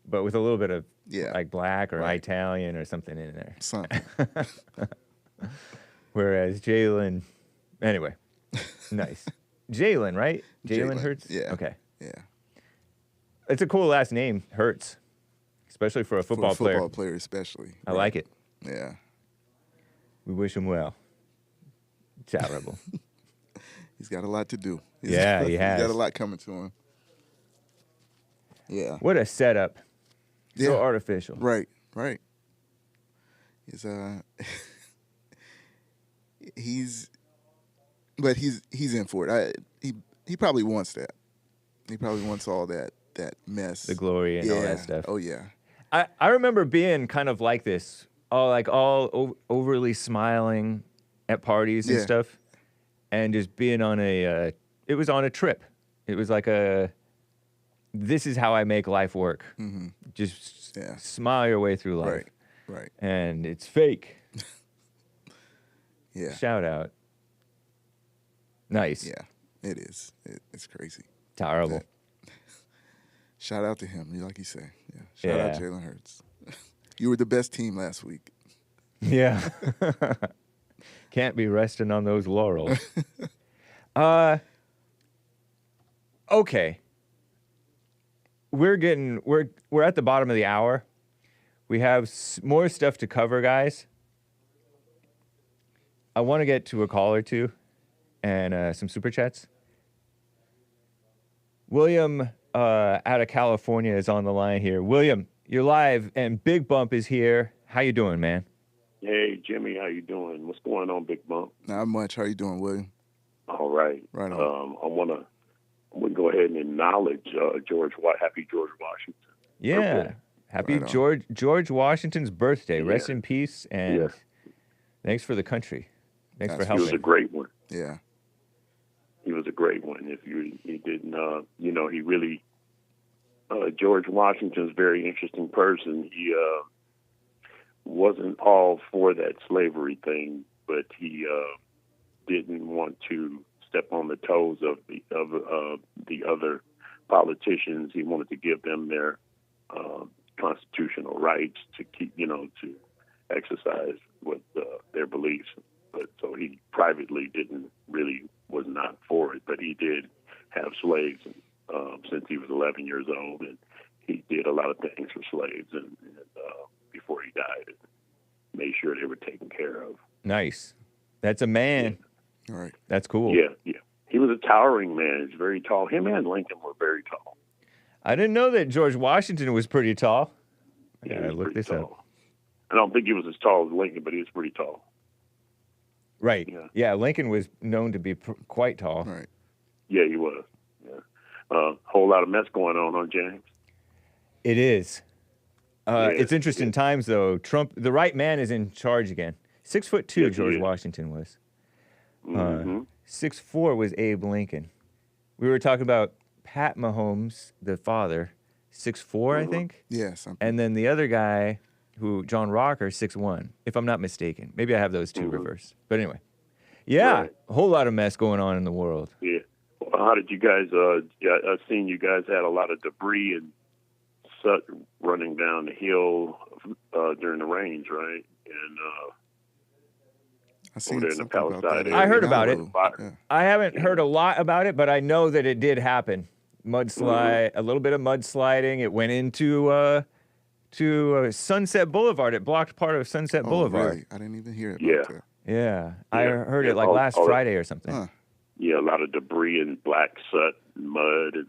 S1: but with a little bit of like black or Italian or something in there.
S2: something.
S1: Whereas Jalen, anyway, nice. Jalen, right? Jalen Hurts?
S2: Yeah.
S1: Okay.
S2: Yeah.
S1: It's a cool last name, Hurts, especially for a football
S2: for a football
S1: player.
S2: player especially.
S1: I like it.
S2: Yeah.
S1: We wish him well. Terrible.
S2: He's got a lot to do.
S1: Yeah, he
S2: He's
S1: has.
S2: got a lot coming to him. Yeah.
S1: What a setup.
S2: Yeah.
S1: So artificial.
S2: Right. He's he's in for it. He probably wants that. He probably wants all that mess.
S1: The glory and all that stuff.
S2: Oh yeah.
S1: I remember being kind of like this, all overly smiling at parties and
S2: Yeah.
S1: stuff, and just being on it was on a trip. It was like this is how I make life work.
S2: Mm-hmm.
S1: Just
S2: Yeah.
S1: smile your way through life.
S2: Right.
S1: And it's fake.
S2: Yeah.
S1: Shout out. Nice.
S2: Yeah. It is. It's crazy.
S1: Terrible.
S2: Shout out to him, like you say. Yeah. Shout out
S1: Yeah.
S2: Jalen Hurts. You were the best team last week.
S1: Yeah. Can't be resting on those laurels. Okay. We're at the bottom of the hour. We have more stuff to cover, guys. I want to get to a call or two and some super chats. William out of California is on the line here. William, you're live, and Bigg Bump is here. How you doing, man?
S5: Hey, Jimmy, how you doing? What's going on, Bigg Bump?
S2: Not much. How you doing, William?
S5: All right.
S2: Right on.
S5: I want to go ahead and acknowledge happy George Washington.
S1: Yeah.
S5: Birthday.
S1: Happy
S2: Right on.
S1: George Washington's birthday.
S5: Yeah.
S1: Rest in peace, and
S5: Yeah.
S1: thanks for the country. Thanks for
S2: He
S5: He was a
S1: helping.
S5: great one.
S2: Yeah.
S5: He was a great one. If you didn't, he really, George Washington's a very interesting person. He wasn't all for that slavery thing, but he didn't want to step on the toes of the other politicians. He wanted to give them their constitutional rights to keep, to exercise what their beliefs. But so he privately was not for it, but he did have slaves since he was 11 years old, and he did a lot of things for slaves, and before he died, and made sure they were taken care of.
S1: Nice. That's a man.
S2: All right.
S1: That's cool.
S5: Yeah. He was a towering man. He's very tall. Him and Lincoln were very tall.
S1: I didn't know that George Washington was pretty tall. I
S5: Yeah,
S1: gotta
S5: he was
S1: look
S5: pretty
S1: this
S5: tall.
S1: up.
S5: I don't think he was as tall as Lincoln, but he was pretty tall.
S1: Right.
S5: Yeah.
S1: Yeah, Lincoln was known to be quite tall.
S2: All right.
S5: Yeah, he was. Yeah. Whole lot of mess going on, James.
S1: It is.
S5: Yeah,
S1: It's interesting times, though. Trump, the right man, is in charge again. 6'2",
S5: Yes, he
S1: George
S5: is.
S1: Washington was.
S5: Mm-hmm.
S1: 6'4" was Abe Lincoln. We were talking about Pat Mahomes, the father, 6'4", I think.
S2: Yeah. Something.
S1: And then the other guy, John Rocker, 6'1", if I'm not mistaken. Maybe I have those two reversed. But anyway. Yeah,
S5: Right.
S1: a whole lot of mess going on in the world.
S5: Yeah. Well, how did you guys? I've seen you guys had a lot of debris and soot running down the hill during the rains, right? And
S2: I seen
S5: there in the
S2: something about
S5: Palestine
S2: that.
S5: area.
S1: I heard about it.
S2: Yeah.
S1: I haven't heard a lot about it, but I know that it did happen. Mudslide, a little bit of mudsliding. It went into Sunset Boulevard. It blocked part of Sunset
S2: Oh,
S1: Boulevard.
S2: really? I didn't even hear about
S5: Yeah.
S2: that.
S1: Yeah, I
S5: Yeah,
S1: heard
S5: yeah,
S1: it like
S5: all-
S1: last
S5: all that-
S1: Friday or something.
S2: Huh.
S5: yeah, a lot of debris and black soot and mud and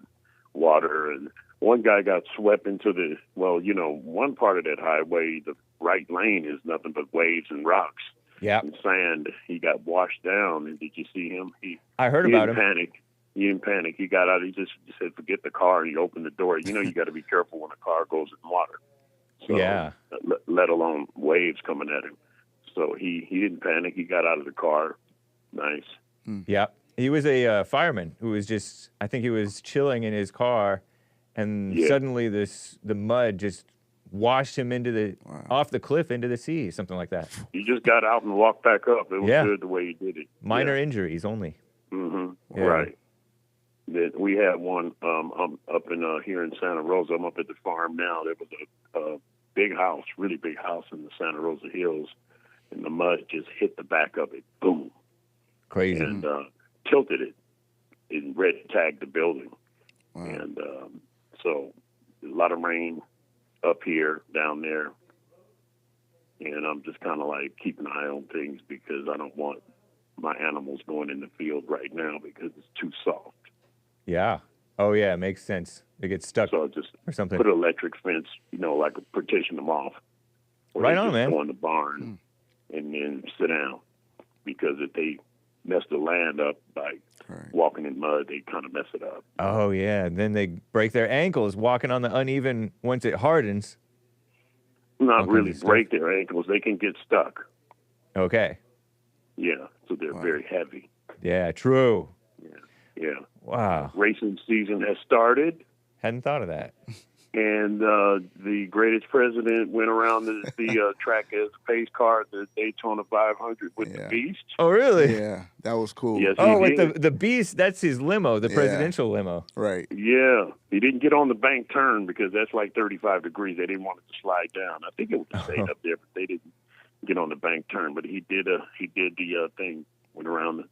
S5: water. And one guy got swept into one part of that highway, the right lane is nothing but waves and rocks
S1: Yeah,
S5: and sand. He got washed down. And did you see him?
S1: I heard
S5: He
S1: about
S5: didn't
S1: him.
S5: panic. He didn't panic. He got out. He just said, "Forget the car," and he opened the door. You got to be careful when a car goes in water. So,
S1: Yeah.
S5: Let alone waves coming at him. So he didn't panic. He got out of the car. Nice.
S1: Yeah, he was a fireman who was just, I think he was chilling in his car, and
S5: Yeah.
S1: suddenly the mud just washed him off the cliff into the sea, something like that.
S5: He just got out and walked back up. It was
S1: Yeah.
S5: good the way he did it.
S1: Minor injuries only.
S5: Hmm.
S1: Yeah.
S5: Right. Then we had one up in here in Santa Rosa. I'm up at the farm now. There was a big house, really big house in the Santa Rosa Hills, and the mud just hit the back of it. Boom.
S1: Crazy.
S5: And tilted it and red tagged the building.
S2: Wow.
S5: And so lot of rain up here, down there. And I'm just kind of like keeping an eye on things because I don't want my animals going in the field right now because it's too soft.
S1: Yeah. Oh, yeah, it makes sense. They get stuck
S5: So I just
S1: or something.
S5: put an electric fence, like partition them off. Or
S1: Right
S5: they
S1: on,
S5: just
S1: man.
S5: go in the barn and then sit down. Because if they mess the land up by walking in mud, they kind of mess it up.
S1: Oh, yeah. And then they break their ankles walking on the uneven once it hardens.
S5: Not
S1: All
S5: really
S1: kinds of
S5: break their ankles. They can get stuck.
S1: Okay.
S5: Yeah, so they're very heavy.
S1: Yeah, true.
S5: Yeah.
S1: Wow.
S5: Racing season has started,
S1: Hadn't thought of that.
S5: and the greatest president went around the track as a pace car at the Daytona 500 with the Beast.
S1: Oh, really?
S2: Yeah, that was cool.
S5: Yes,
S1: Oh,
S5: he
S1: with
S5: did.
S1: the Beast, that's his limo, the
S2: Yeah.
S1: presidential limo.
S2: Right.
S5: Yeah, he didn't get on the bank turn because that's like 35 degrees. They didn't want it to slide down. I think it was stayed up there, but they didn't get on the bank turn. But he did the thing, went around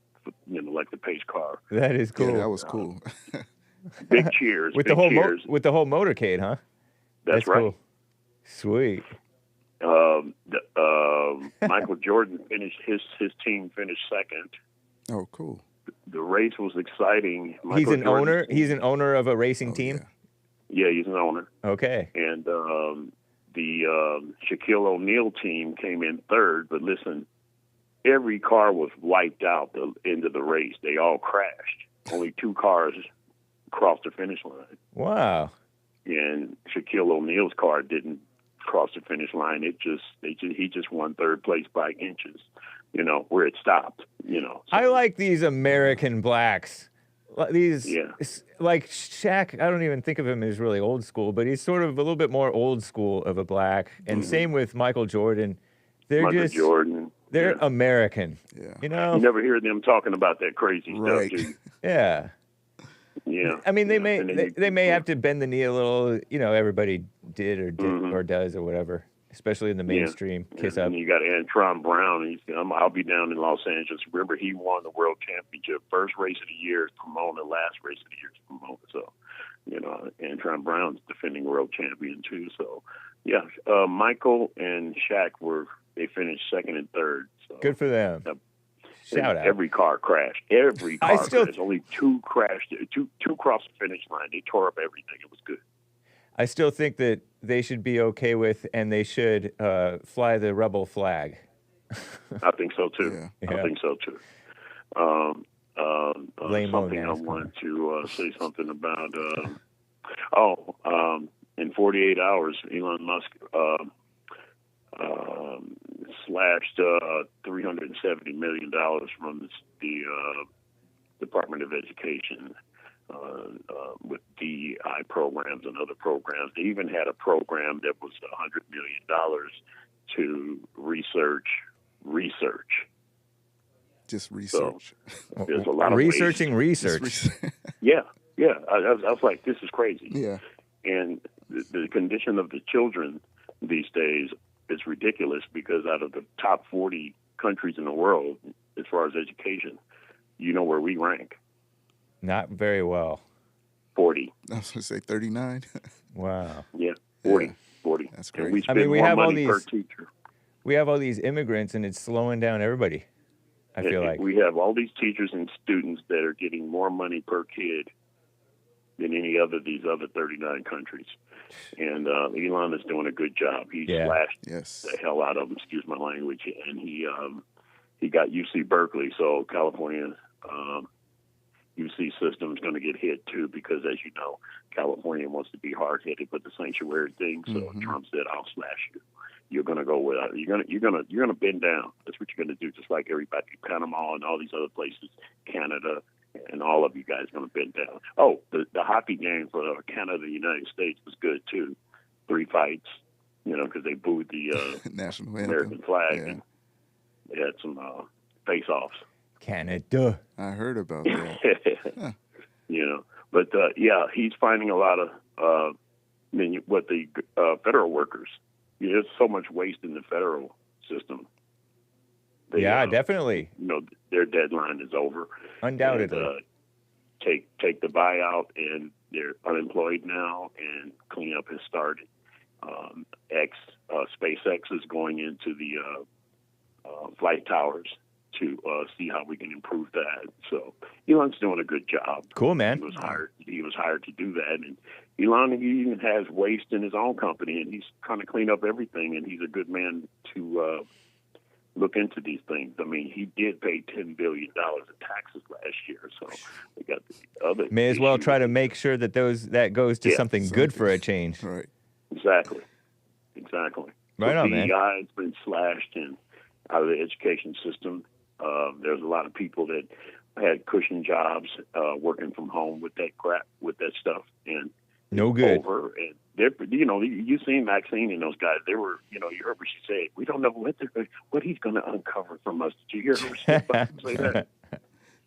S5: like the pace car.
S1: That is cool.
S2: Yeah, that was cool.
S5: Big cheers.
S1: with
S5: big
S1: the whole
S5: cheers.
S1: with the whole motorcade, huh?
S5: That's right.
S1: Cool. Sweet.
S5: Michael Jordan finished his team finished second.
S2: Oh, cool.
S5: The race was exciting.
S1: He's an
S5: Jordan's
S1: owner.
S5: team-
S1: He's an owner of a racing team.
S5: Yeah, he's an owner.
S1: Okay.
S5: And the Shaquille O'Neal team came in third. But listen, every car was wiped out the end of the race. They all crashed. Only 2 cars crossed the finish line.
S1: Wow.
S5: And Shaquille O'Neal's car didn't cross the finish line. He just won third place by inches, where it stopped, So,
S1: I like these American blacks. These, like Shaq, I don't even think of him as really old school, but he's sort of a little bit more old school of a black. And same with Michael Jordan. They're American.
S2: Yeah.
S5: You never hear them talking about that crazy stuff, do you?
S1: Yeah.
S5: Yeah.
S1: I mean, they may have to bend the knee a little. Everybody did or does or whatever, especially in the mainstream. Kiss up.
S5: And you got Antron Brown. I'll be down in Los Angeles. Remember, he won the world championship. First race of the year is Pomona. Last race of the year is Pomona. So, Antron Brown's defending world champion too. So, yeah, Michael and Shaq they finished second and third. So,
S1: good for them. Shout out.
S5: Every car crashed. Every car crashed. Only 2 crashed. Two crossed the finish line. They tore up everything. It was good.
S1: I still think that they should be okay with, and they should fly the rebel flag.
S5: I think so too.
S1: Yeah.
S5: I think so too. Something I wanted to say something about. In 48 hours, Elon Musk slashed $370 million from the Department of Education with DEI programs and other programs. They even had a program that was $100 million to research.
S2: Just research.
S5: So, there's a lot of
S1: researching research.
S5: Yeah. I was like, this is crazy.
S2: Yeah.
S5: And the condition of the children these days is ridiculous because out of the top 40 countries in the world, as far as education, where we rank.
S1: Not very well.
S5: 40.
S2: I was going to say 39.
S1: Wow.
S5: Yeah, 40. 40.
S2: That's great.
S5: And we spend more money per teacher.
S1: We have all these immigrants, and it's slowing down everybody, I feel like.
S5: We have all these teachers and students that are getting more money per kid than any other these other 39 countries. And Elon is doing a good job. He slashed the hell out of them, excuse my language, and he got UC Berkeley, so California UC system is going to get hit too because, as you know, California wants to be hard-headed with the sanctuary thing. So Trump said, "I'll slash you. You're going to go with it. You're going to bend down. That's what you're going to do. Just like everybody, Panama and all these other places, Canada." And all of you guys are going to bend down. Oh, the hockey game for Canada and the United States was good, too. 3 fights, because they booed the
S2: national
S5: American flag.
S2: Yeah.
S5: And they had some face-offs.
S1: Canada.
S2: I heard about that.
S5: But, he's finding a lot of, what the federal workers, there's so much waste in the federal system.
S1: Definitely.
S5: Their deadline is over.
S1: Undoubtedly.
S5: take the buyout, and they're unemployed now, and cleanup has started. SpaceX is going into the flight towers to see how we can improve that. So Elon's doing a good job.
S1: Cool, man.
S5: He was hired to do that, and Elon even has waste in his own company, and he's trying to clean up everything. And he's a good man to look into these things. I mean, he did pay $10 billion in taxes last year, so we got the other.
S1: May as well try to make sure that that goes to something good for a change.
S2: Right.
S5: Exactly.
S1: Right on, man.
S5: DEI has been slashed and out of the education system. There's a lot of people that had cushion jobs working from home with that crap, with that stuff, and
S1: no good.
S5: Over, and you seen Maxine and those guys. They were, you heard what she said. We don't know what he's going to uncover from us. Did you hear her say that?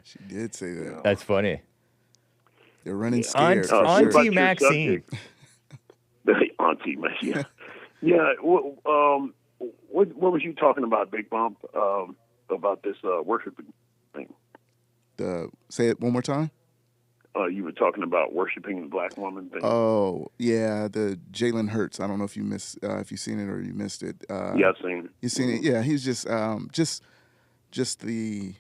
S2: She did say that.
S1: That's funny.
S2: They're running scared.
S1: Auntie Maxine.
S5: Auntie Maxine. Yeah. What was you talking about, Bigg Bump? About this worshiping thing?
S2: Say it one more time.
S5: You were talking about worshiping the black woman thing.
S2: Oh yeah, the Jalen Hurts. I don't know if you if you've seen it or you missed it.
S5: Yeah, I've seen it.
S2: You've seen it. Yeah, he's just the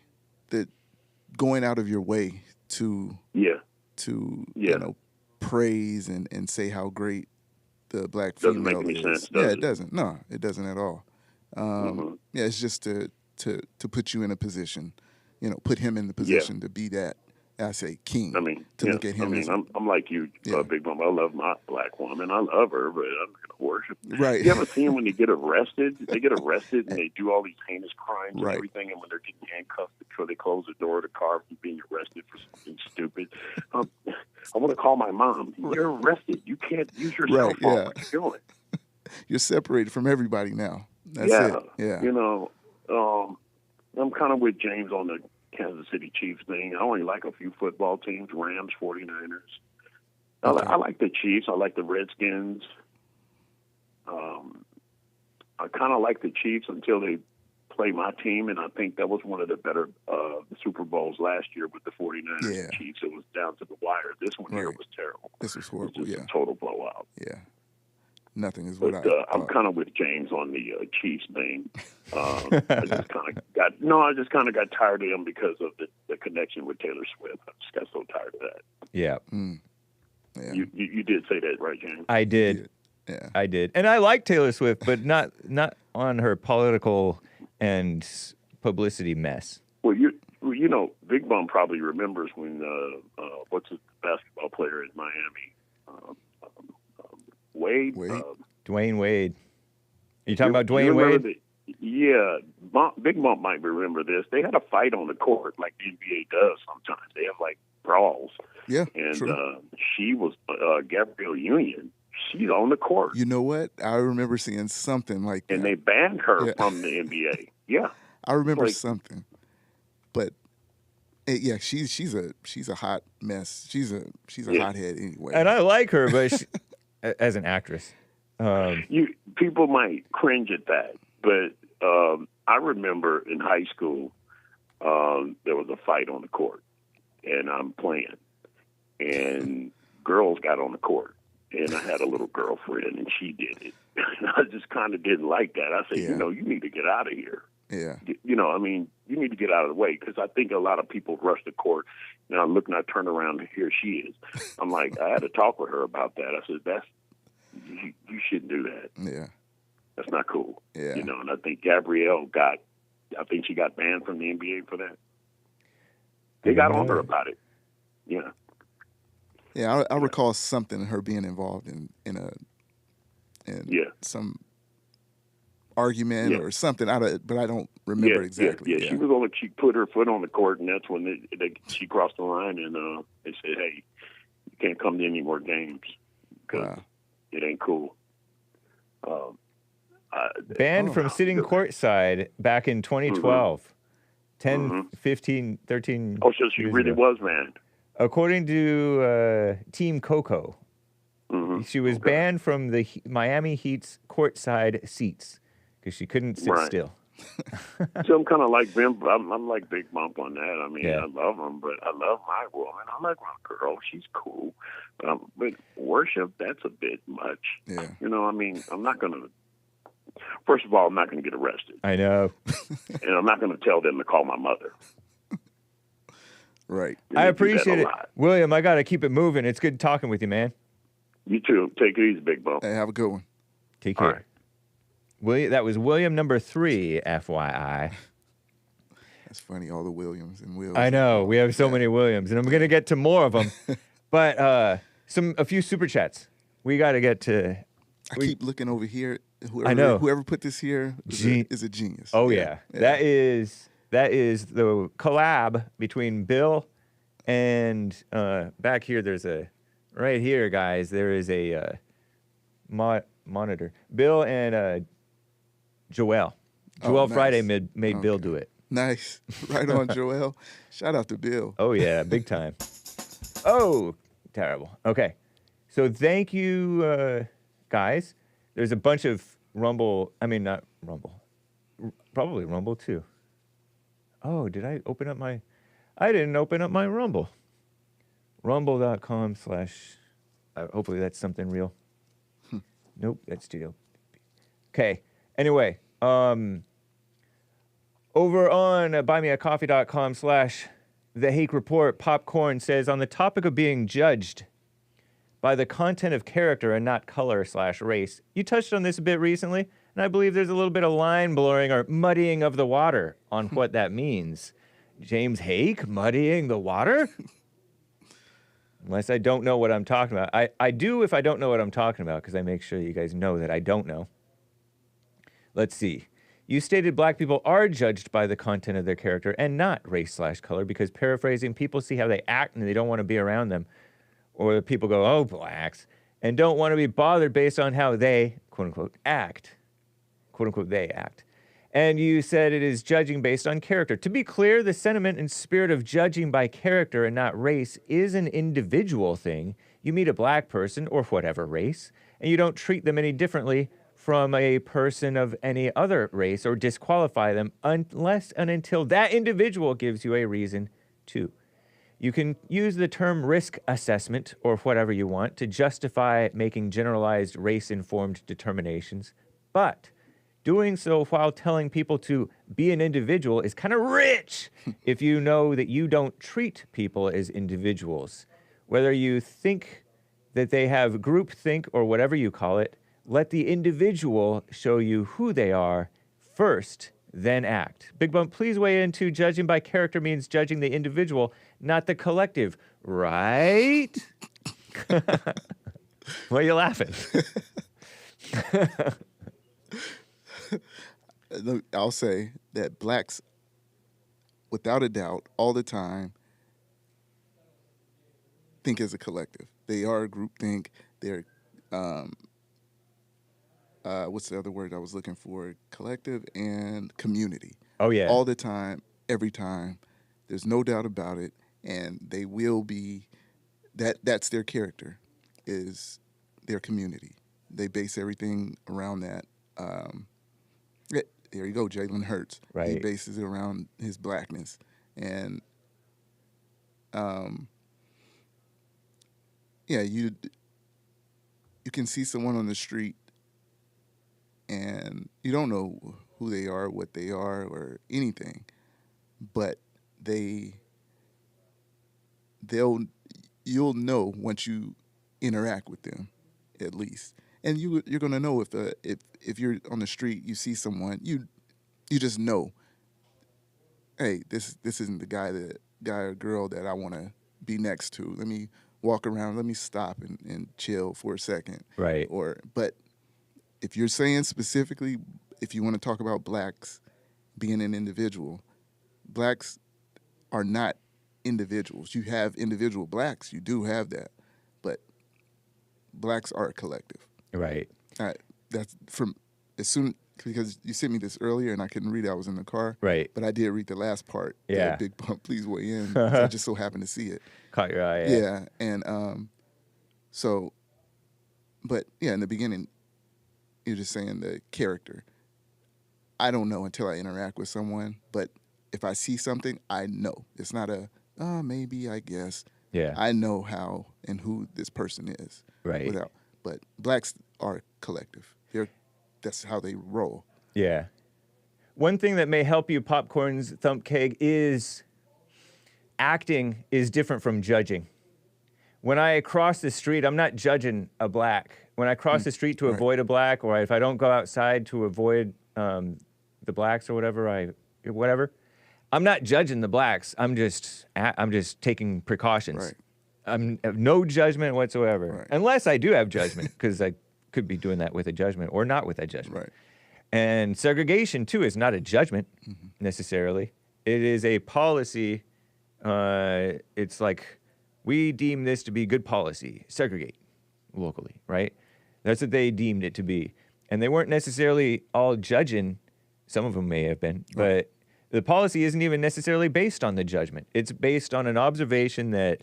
S2: going out of your way to praise and say how great the black
S5: doesn't
S2: female
S5: make any
S2: is.
S5: sense, does
S2: it doesn't. No, it doesn't at all. Yeah, it's just to put you in a position, put him in the position to be that. I say king.
S5: I mean,
S2: look at him.
S5: I'm like you, Bigg Bump. I love my black woman. I love her, but I'm not going to worship.
S2: Right.
S5: You ever see them when they get arrested? They get arrested and they do all these heinous crimes and
S2: right.
S5: everything. And when they're getting handcuffed before they close the door of the car from being arrested for something stupid, I want to call my mom. You're arrested. You can't use your cell phone. What are you doing?
S2: You're separated from everybody now. That's it. Yeah.
S5: I'm kind of with James on the Kansas City Chiefs thing. I only like a few football teams: Rams, 49ers. I like the Chiefs. I like the Redskins. I kind of like the Chiefs until they play my team, and I think that was one of the better Super Bowls last year with the 49ers and Chiefs. It was down to the wire. This one here was terrible.
S2: This was horrible.
S5: It was just a total blowout.
S2: Yeah. Nothing is
S5: what I'm kind of with James on the Chiefs thing. I just kind of got tired of him because of the connection with Taylor Swift. I just got so tired of that.
S1: Yeah.
S2: Yeah.
S5: You did say that, right, James?
S1: I did.
S2: Yeah.
S1: I did. And I like Taylor Swift, but not on her political and publicity mess.
S5: Well, Bigg Bump probably remembers when what's the basketball player in Miami? Wade?
S1: Dwyane Wade. Are you talking about Dwyane Wade?
S5: Bigg Bump might remember this. They had a fight on the court like the NBA does sometimes. They have like brawls.
S2: Yeah,
S5: and
S2: true.
S5: She was Gabrielle Union. She's on the court.
S2: You know what? I remember seeing something like that.
S5: And they banned her from the NBA. Yeah.
S2: I remember something. But she's a hot mess. She's a hothead anyway.
S1: And I like her, but as an actress.
S5: People might cringe at that, but I remember in high school there was a fight on the court, and I'm playing, and girls got on the court, and I had a little girlfriend, and she did it, and I just kind of didn't like that. I said, you need to get out of here.
S2: Yeah.
S5: You need to get out of the way, because I think a lot of people rush the court. And I look and I turn around and here she is. I'm like, I had to talk with her about that. I said, you shouldn't do that.
S2: Yeah.
S5: That's not cool.
S2: Yeah.
S5: And I think Gabrielle got banned from the NBA for that. They got on her about it. Yeah.
S2: Yeah, I recall something, her being involved in some argument or something, but I don't remember exactly.
S5: Yeah, she put her foot on the court, and that's when she crossed the line, and they said, hey, you can't come to any more games because it ain't cool.
S1: Banned from sitting courtside back in 2012. 10, 15, 13
S5: Oh, so she
S1: years
S5: really
S1: ago.
S5: was banned.
S1: According to Team Coco, she was banned from the Miami Heat's courtside seats because she couldn't sit still.
S5: So I'm kind of like them. I'm like Bigg Bump on that. I mean,
S1: Yeah.
S5: I love them, but I love my woman. I like my girl. She's cool. But worship, that's a bit much.
S2: Yeah.
S5: You know, I mean, I'm not going to. First of all, I'm not going to get arrested,
S1: I know.
S5: and I'm not going to tell them to call my mother.
S2: Right.
S5: And
S1: I
S5: they do that
S1: appreciate
S5: a
S1: it.
S5: lot.
S1: William, I got to keep it moving. It's good talking with you, man.
S5: You too. Take it easy, Bigg Bump.
S2: Hey, have a good one.
S1: Take
S5: All
S1: care.
S5: right.
S1: William, that was William number 3, FYI.
S2: That's funny. All the Williams and Wills.
S1: I know. We have so many Williams, and I'm going to get to more of them. But a few super chats. We got to get to.
S2: I keep looking over here. Whoever,
S1: I know.
S2: Whoever put this here is a genius.
S1: Oh yeah. That is the collab between Bill and back here. There's right here, guys. There is a monitor. Bill and Joel. Joel
S2: nice.
S1: Friday made Bill do it.
S2: Nice. Right on, Joel. Shout out to Bill.
S1: Oh yeah, big time. Oh, terrible. Okay, so thank you, guys. There's a bunch of Rumble. I mean, not Rumble. Probably Rumble too. Oh, did I open up my? I didn't open up my Rumble. Rumble.com/ hopefully that's something real. Nope, that's Studio. Okay. Anyway, over on buymeacoffee.com/ The Hake Report, Popcorn says, on the topic of being judged by the content of character and not color / race, you touched on this a bit recently, and I believe there's a little bit of line blurring or muddying of the water on what that means. James Hake, muddying the water? Unless I don't know what I'm talking about. I do if I don't know what I'm talking about, because I make sure you guys know that I don't know. Let's see. You stated black people are judged by the content of their character and not race / color, because paraphrasing, people see how they act and they don't want to be around them. Or people go, oh, blacks, and don't want to be bothered based on how they, quote unquote, act. Quote unquote, they act. And you said it is judging based on character. To be clear, the sentiment and spirit of judging by character and not race is an individual thing. You meet a black person, or whatever race, and you don't treat them any differently from a person of any other race or disqualify them unless and until that individual gives you a reason to. You can use the term risk assessment or whatever you want to justify making generalized race-informed determinations, but doing so while telling people to be an individual is kind of rich if you know that you don't treat people as individuals. Whether you think that they have groupthink or whatever you call it, let the individual show you who they are first, then act. Bigg Bump, please weigh in too. Judging by character means judging the individual, not the collective, right? Why are you laughing?
S2: I'll say that blacks, without a doubt, all the time, think as a collective. They are a group think. They're, what's the other word I was looking for? Collective and community.
S1: Oh, yeah.
S2: All the time, every time. There's no doubt about it. And they will be, that's their character, is their community. They base everything around that. There you go, Jalen Hurts.
S1: Right.
S2: He bases it around his blackness. And, yeah, you can see someone on the street and you don't know who they are, what they are, or anything, but you'll know once you interact with them, at least. And you're gonna know if you're on the street, you see someone, you just know, hey, this isn't the guy or girl that I want to be next to. Let me walk around. Let me stop and chill for a second.
S1: Right.
S2: But if you're saying specifically, if you want to talk about blacks being an individual, blacks are not individuals. You have individual blacks. You do have that, but blacks are a collective.
S1: Right.
S2: That's from as soon, because you sent me this earlier and I couldn't read it. I was in the car.
S1: Right.
S2: But I did read the last part.
S1: Yeah.
S2: Bigg Bump, please weigh in. I just so happened to see it.
S1: Caught your eye.
S2: Yeah. And so, but yeah, in the beginning, you're just saying the character. I don't know until I interact with someone, but if I see something, I know. It's not maybe, I guess.
S1: Yeah.
S2: I know how and who this person is.
S1: Right.
S2: But blacks are collective. That's how they roll.
S1: Yeah. One thing that may help you, Popcorn's Thump Keg, is acting is different from judging. When I cross the street, I'm not judging a black. When I cross the street to avoid a black, or if I don't go outside to avoid the blacks or whatever, I'm not judging the blacks. I'm just taking precautions.
S2: Right.
S1: I'm no judgment whatsoever,
S2: Right.
S1: unless I do have judgment, because I could be doing that with a judgment or not with a judgment.
S2: Right.
S1: And segregation too is not a judgment necessarily. It is a policy. It's like, we deem this to be good policy. Segregate locally, right? That's what they deemed it to be, and they weren't necessarily all judging. Some of them may have been, but the policy isn't even necessarily based on the judgment. It's based on an observation that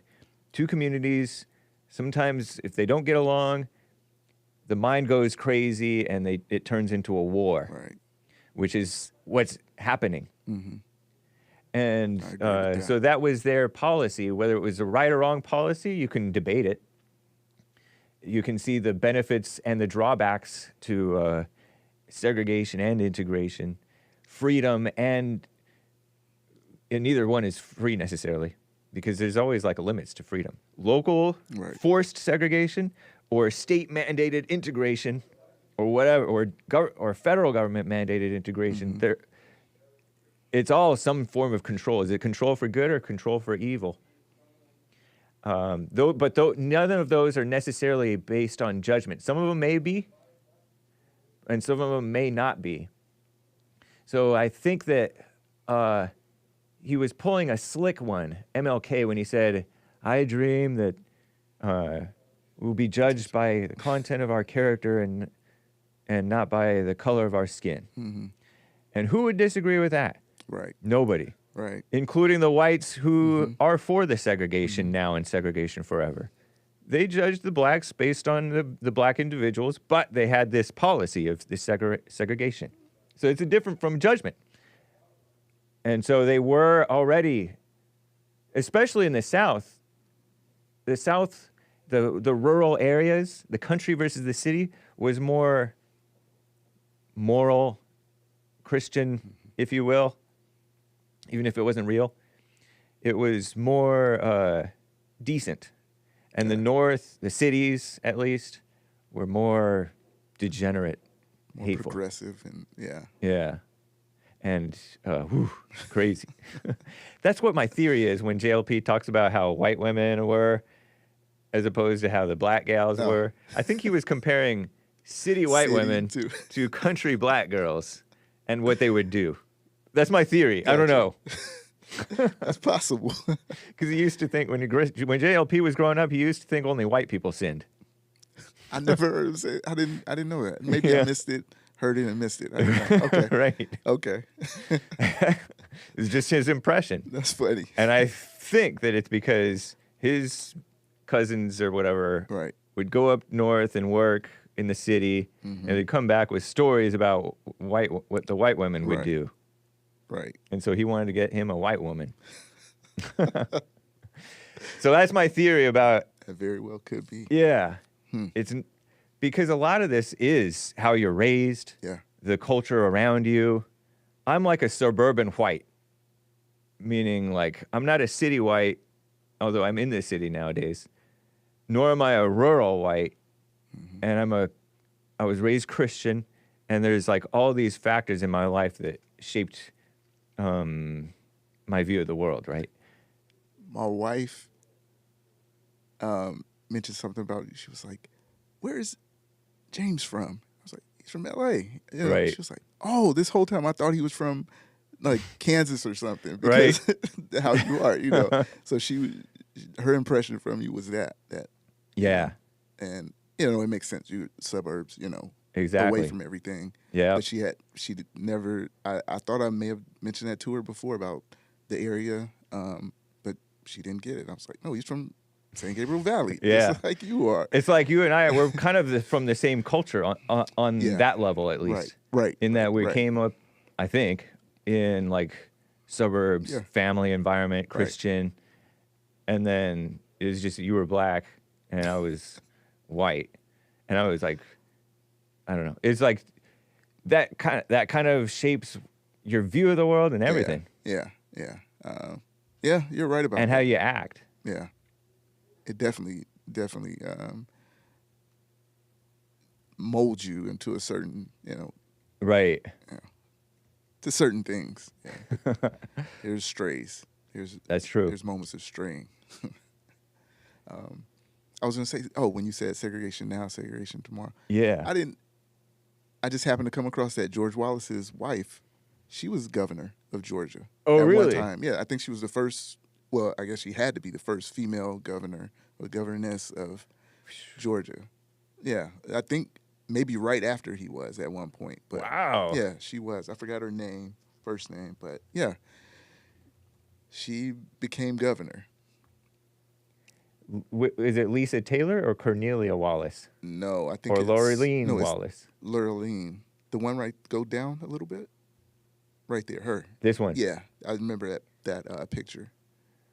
S1: two communities, sometimes if they don't get along, the mind goes crazy and it turns into a war,
S2: Right.
S1: which is what's happening.
S2: Mm-hmm.
S1: And
S2: I agree with that.
S1: so that was their policy. Whether it was a right or wrong policy, you can debate it. You can see the benefits and the drawbacks to segregation and integration, freedom, and neither one is free necessarily, because there's always like limits to freedom. Local forced segregation or state mandated integration or whatever, or federal government mandated integration, it's all some form of control. Is it control for good or control for evil? None of those are necessarily based on judgment. Some of them may be, and some of them may not be. So I think that he was pulling a slick one, MLK, when he said, "I dream that we'll be judged by the content of our character and not by the color of our skin."
S2: Mm-hmm.
S1: And who would disagree with that?
S2: Right.
S1: Nobody.
S2: Right.
S1: Including the whites who are for the segregation now and segregation forever. They judged the blacks based on the black individuals, but they had this policy of this segregation. So it's different from judgment. And so they were already, especially in the South, the rural areas, the country versus the city, was more moral, Christian, if you will, even if it wasn't real. It was more decent. And the North, the cities at least, were more degenerate,
S2: More
S1: hateful.
S2: progressive, and
S1: Yeah. And crazy. That's what my theory is when JLP talks about how white women were as opposed to how the black gals were. I think he was comparing city white women to country black girls and what they would do. That's my theory. Gotcha. I don't know.
S2: That's possible.
S1: Because he used to think when JLP was growing up, he used to think only white people sinned.
S2: I never heard him say. I didn't know that. Maybe I missed it. Heard it and missed it. I don't know. Okay.
S1: Right.
S2: Okay.
S1: It's just his impression.
S2: That's funny.
S1: And I think that it's because his cousins or whatever would go up north and work in the city, and they'd come back with stories about what the white women would do.
S2: Right.
S1: And so he wanted to get him a white woman. So that's my theory about.
S2: That very well could be.
S1: Yeah. It's because a lot of this is how you're raised, the culture around you. I'm like a suburban white, meaning like I'm not a city white, although I'm in the city nowadays, nor am I a rural white. And I was raised Christian, and there's like all these factors in my life that shaped my view of the world, right?
S2: My wife mentioned something about, she was like, "Where's James from?" I was like, "He's from LA." You know,
S1: right.
S2: She was like, "Oh, this whole time I thought he was from like Kansas or something." Because how you are, you know. So her impression from you was that.
S1: Yeah.
S2: And you know, it makes sense. You suburbs, you know,
S1: exactly,
S2: away from everything.
S1: Yeah.
S2: But she never. I thought I may have mentioned that to her before about the area, but she didn't get it. I was like, "No, he's from San Gabriel Valley."
S1: Yeah.
S2: It's like you are.
S1: It's like you and I, we're kind of from the same culture on that level, at least.
S2: Right.
S1: In that we came up I think, in like suburbs,
S2: Yeah.
S1: family environment, Christian, and then it was just you were black and I was white, and I was like, I don't know. It's like that kind of shapes your view of the world and everything,
S2: Yeah. Yeah, you're right about
S1: and
S2: that.
S1: how you act.
S2: Yeah. It definitely molds you into a certain,
S1: Right.
S2: to certain things. Yeah. There's strays.
S1: That's true.
S2: There's moments of straying. I was going to say, when you said segregation now, segregation tomorrow.
S1: Yeah.
S2: I just happened to come across that George Wallace's wife. She was governor of Georgia.
S1: Oh,
S2: at
S1: really?
S2: one time. Yeah, I think she was the first, well, I guess she had to be the first female governor or governess of Georgia. Yeah, I think maybe right after he was at one point. But
S1: Wow.
S2: yeah, she was. I forgot her name, first name, but yeah. She became governor.
S1: Is it Lisa Taylor or Cornelia Wallace?
S2: No, I think
S1: Or
S2: it's...
S1: Laureline
S2: no, it's
S1: Wallace?
S2: Laureline. The one go down a little bit? Right there, her.
S1: This one?
S2: Yeah, I remember that picture.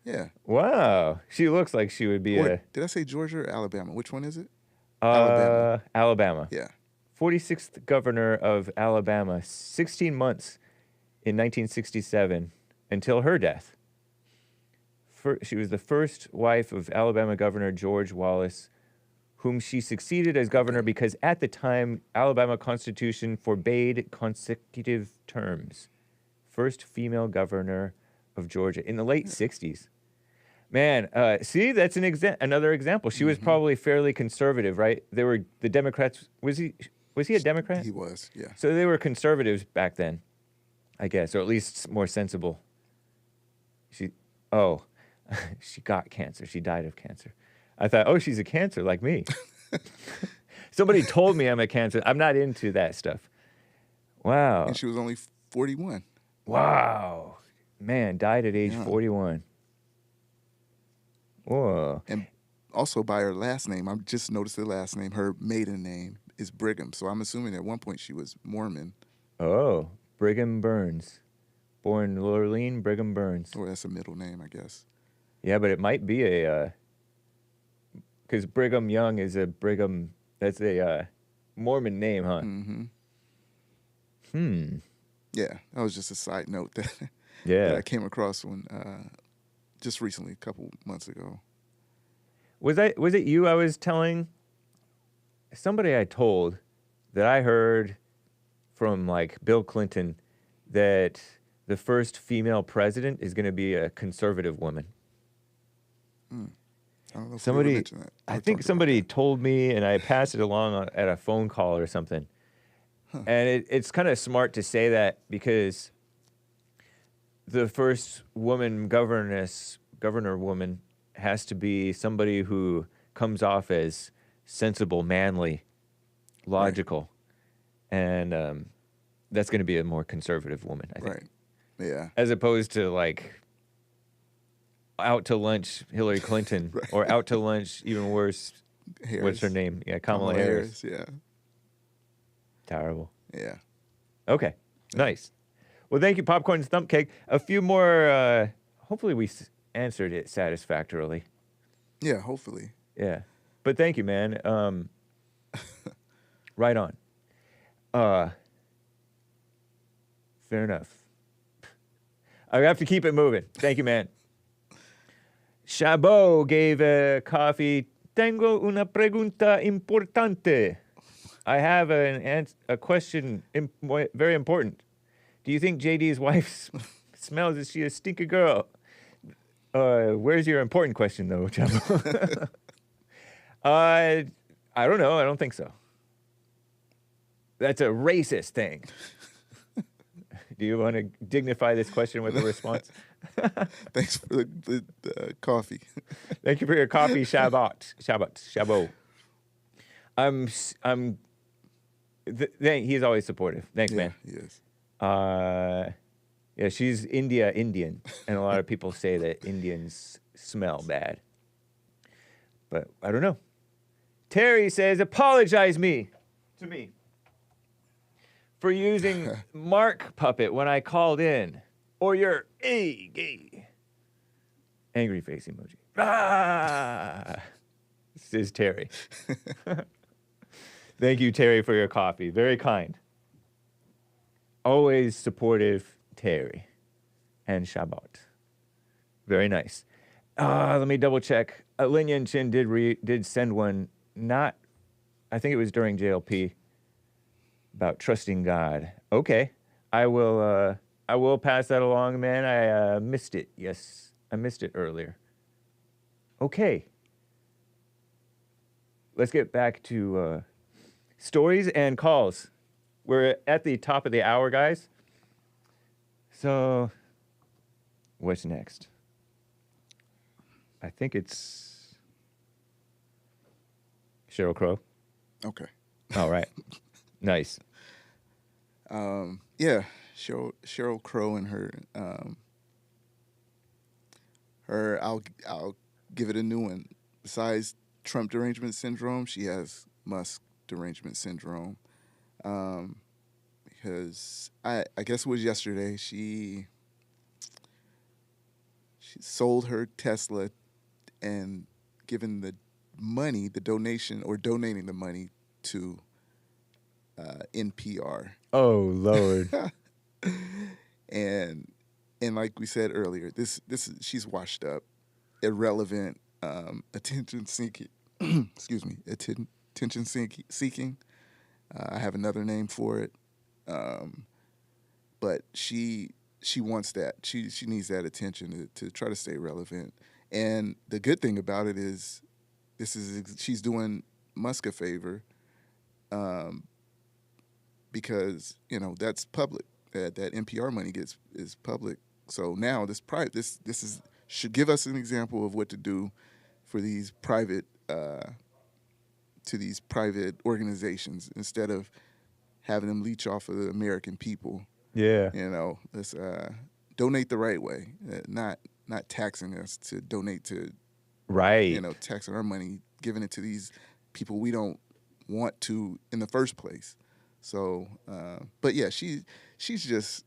S2: Yeah.
S1: Wow. She looks like she would be
S2: Or, did I say Georgia or Alabama? Which one is it?
S1: Alabama.
S2: Yeah.
S1: 46th governor of Alabama, 16 months in 1967 until her death. She was the first wife of Alabama Governor George Wallace, whom she succeeded as governor because at the time, Alabama Constitution forbade consecutive terms. First female governor of Georgia in the late 60s. Man, see, that's another example. She was probably fairly conservative, right? They were the Democrats. Was he a Democrat?
S2: He was, yeah.
S1: So they were conservatives back then, I guess, or at least more sensible. She got cancer. She died of cancer. I thought, she's a cancer like me. Somebody told me I'm a cancer. I'm not into that stuff. Wow.
S2: And she was only 41.
S1: Wow. Man, died at age 41. Whoa.
S2: And also by her last name, I just noticed her last name, her maiden name is Brigham. So I'm assuming at one point she was Mormon.
S1: Oh, Brigham Burns. Born Laureline Brigham Burns.
S2: Or that's a middle name, I guess.
S1: Yeah, but it might be because Brigham Young is that's a Mormon name, huh?
S2: Mm-hmm. Yeah, that was just a side note that,
S1: Yeah.
S2: that I came across just recently, a couple months ago.
S1: Was it you I was telling? Somebody I told that I heard from like Bill Clinton that the first female president is going to be a conservative woman.
S2: I don't know if
S1: Somebody,
S2: we ever mentioned that.
S1: I think somebody told me, and I passed it along at a phone call or something. And it's kind of smart to say that because the first woman governor woman has to be somebody who comes off as sensible, manly, logical, and that's going to be a more conservative woman, I think.
S2: Right. Yeah.
S1: As opposed to like out to lunch Hillary Clinton or out to lunch, even worse,
S2: Harris.
S1: what's her name? Yeah, Kamala Harris.
S2: Yeah.
S1: Terrible.
S2: Yeah.
S1: Okay, nice. Well, thank you, Popcorn and Stump Cake. A few more, hopefully we answered it satisfactorily.
S2: Yeah, hopefully.
S1: Yeah. But thank you, man. Right on. Fair enough. I have to keep it moving. Thank you, man. Chabot gave a coffee. Tengo una pregunta importante. I have a question very important. Do you think JD's wife smells? Is she a stinky girl? Where's your important question, though, Chabot? I don't know. I don't think so. That's a racist thing. Do you want to dignify this question with a response?
S2: Thanks for the coffee.
S1: Thank you for your coffee, Chabot. He's always supportive. Thanks, man.
S2: He is.
S1: Yeah, she's Indian, and a lot of people say that Indians smell bad. But I don't know. Terry says, apologize to me. for using Mark Puppet when I called in. Or your gay. Angry face emoji. Ah! This is Terry. Thank you, Terry, for your coffee. Very kind. Always supportive, Terry. And Shabbat. Very nice. Let me double check. Lin Yen Chin did send one, not, I think it was during JLP, about trusting God. Okay. I will pass that along, man. I missed it. Yes, I missed it earlier. Okay. Let's get back to stories and calls. We're at the top of the hour, guys. So, what's next? I think it's Cheryl Crow.
S2: Okay.
S1: All right. Nice.
S2: Yeah, Cheryl Crow and her I'll give it a new one. Besides Trump derangement syndrome, she has Musk derangement syndrome. Because I guess it was yesterday, she sold her Tesla and given the money, the donation, or donating the money to NPR.
S1: Oh, Lord.
S2: and like we said earlier, this is, she's washed up, irrelevant, attention seeking. Excuse me, attention seeking. I have another name for it, but she wants that. She needs that attention to try to stay relevant. And the good thing about it is, she's doing Musk a favor, because that's public. That NPR money is public. So now this should give us an example of what to do for these private to these private organizations instead of having them leech off of the American people.
S1: Yeah.
S2: Let's donate the right way, not taxing us to donate to.
S1: Right.
S2: Taxing our money, giving it to these people we don't want to in the first place. So, but yeah, she's just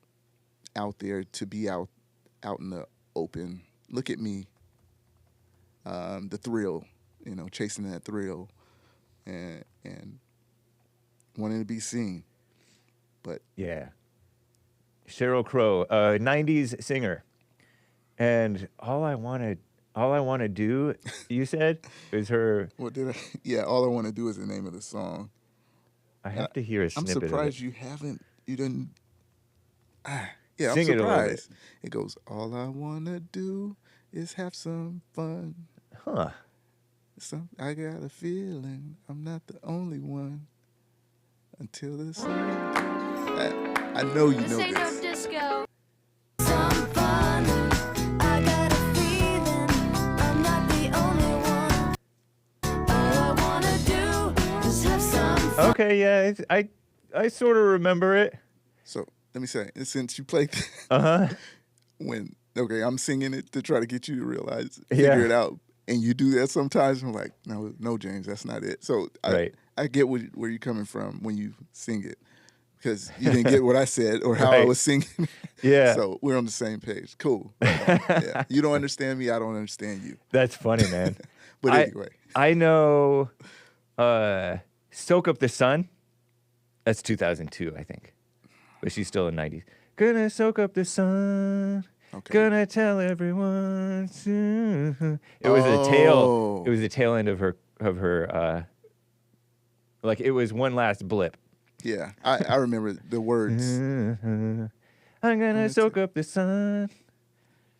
S2: out there to be out in the open. Look at me, the thrill, chasing that thrill, and wanting to be seen. But
S1: yeah, Cheryl Crow, 90s singer, and all I want to do, you said, is her.
S2: What did I? Yeah, all I want to do is the name of the song.
S1: I have to hear a snippet of it.
S2: I'm surprised you didn't. Yeah,
S1: Sing
S2: I'm
S1: it a little
S2: surprised. It goes, all I want to do is have some fun.
S1: Huh.
S2: I got a feeling I'm not the only one until the sun. I know you know
S6: Say
S2: this.
S6: no disco.
S3: Some fun. I got a feeling I'm not the only one. All I wanna do is have some fun.
S1: Okay, yeah, I sort of remember it.
S2: So let me say, since you played, I'm singing it to try to get you to realize, figure it out, and you do that sometimes. I'm like, no, James, that's not it. So I get where you're coming from when you sing it, because you didn't get what I said or how I was singing.
S1: Yeah.
S2: So we're on the same page. Cool. Yeah. You don't understand me, I don't understand you.
S1: That's funny, man.
S2: But anyway,
S1: I know. Soak Up the Sun. That's 2002, I think. But she's still in 90s. Gonna soak up the sun. Okay. Gonna tell everyone soon. It was a tail. It was the tail end of her. Like it was one last blip.
S2: Yeah, I remember the words.
S1: I'm gonna soak up the sun.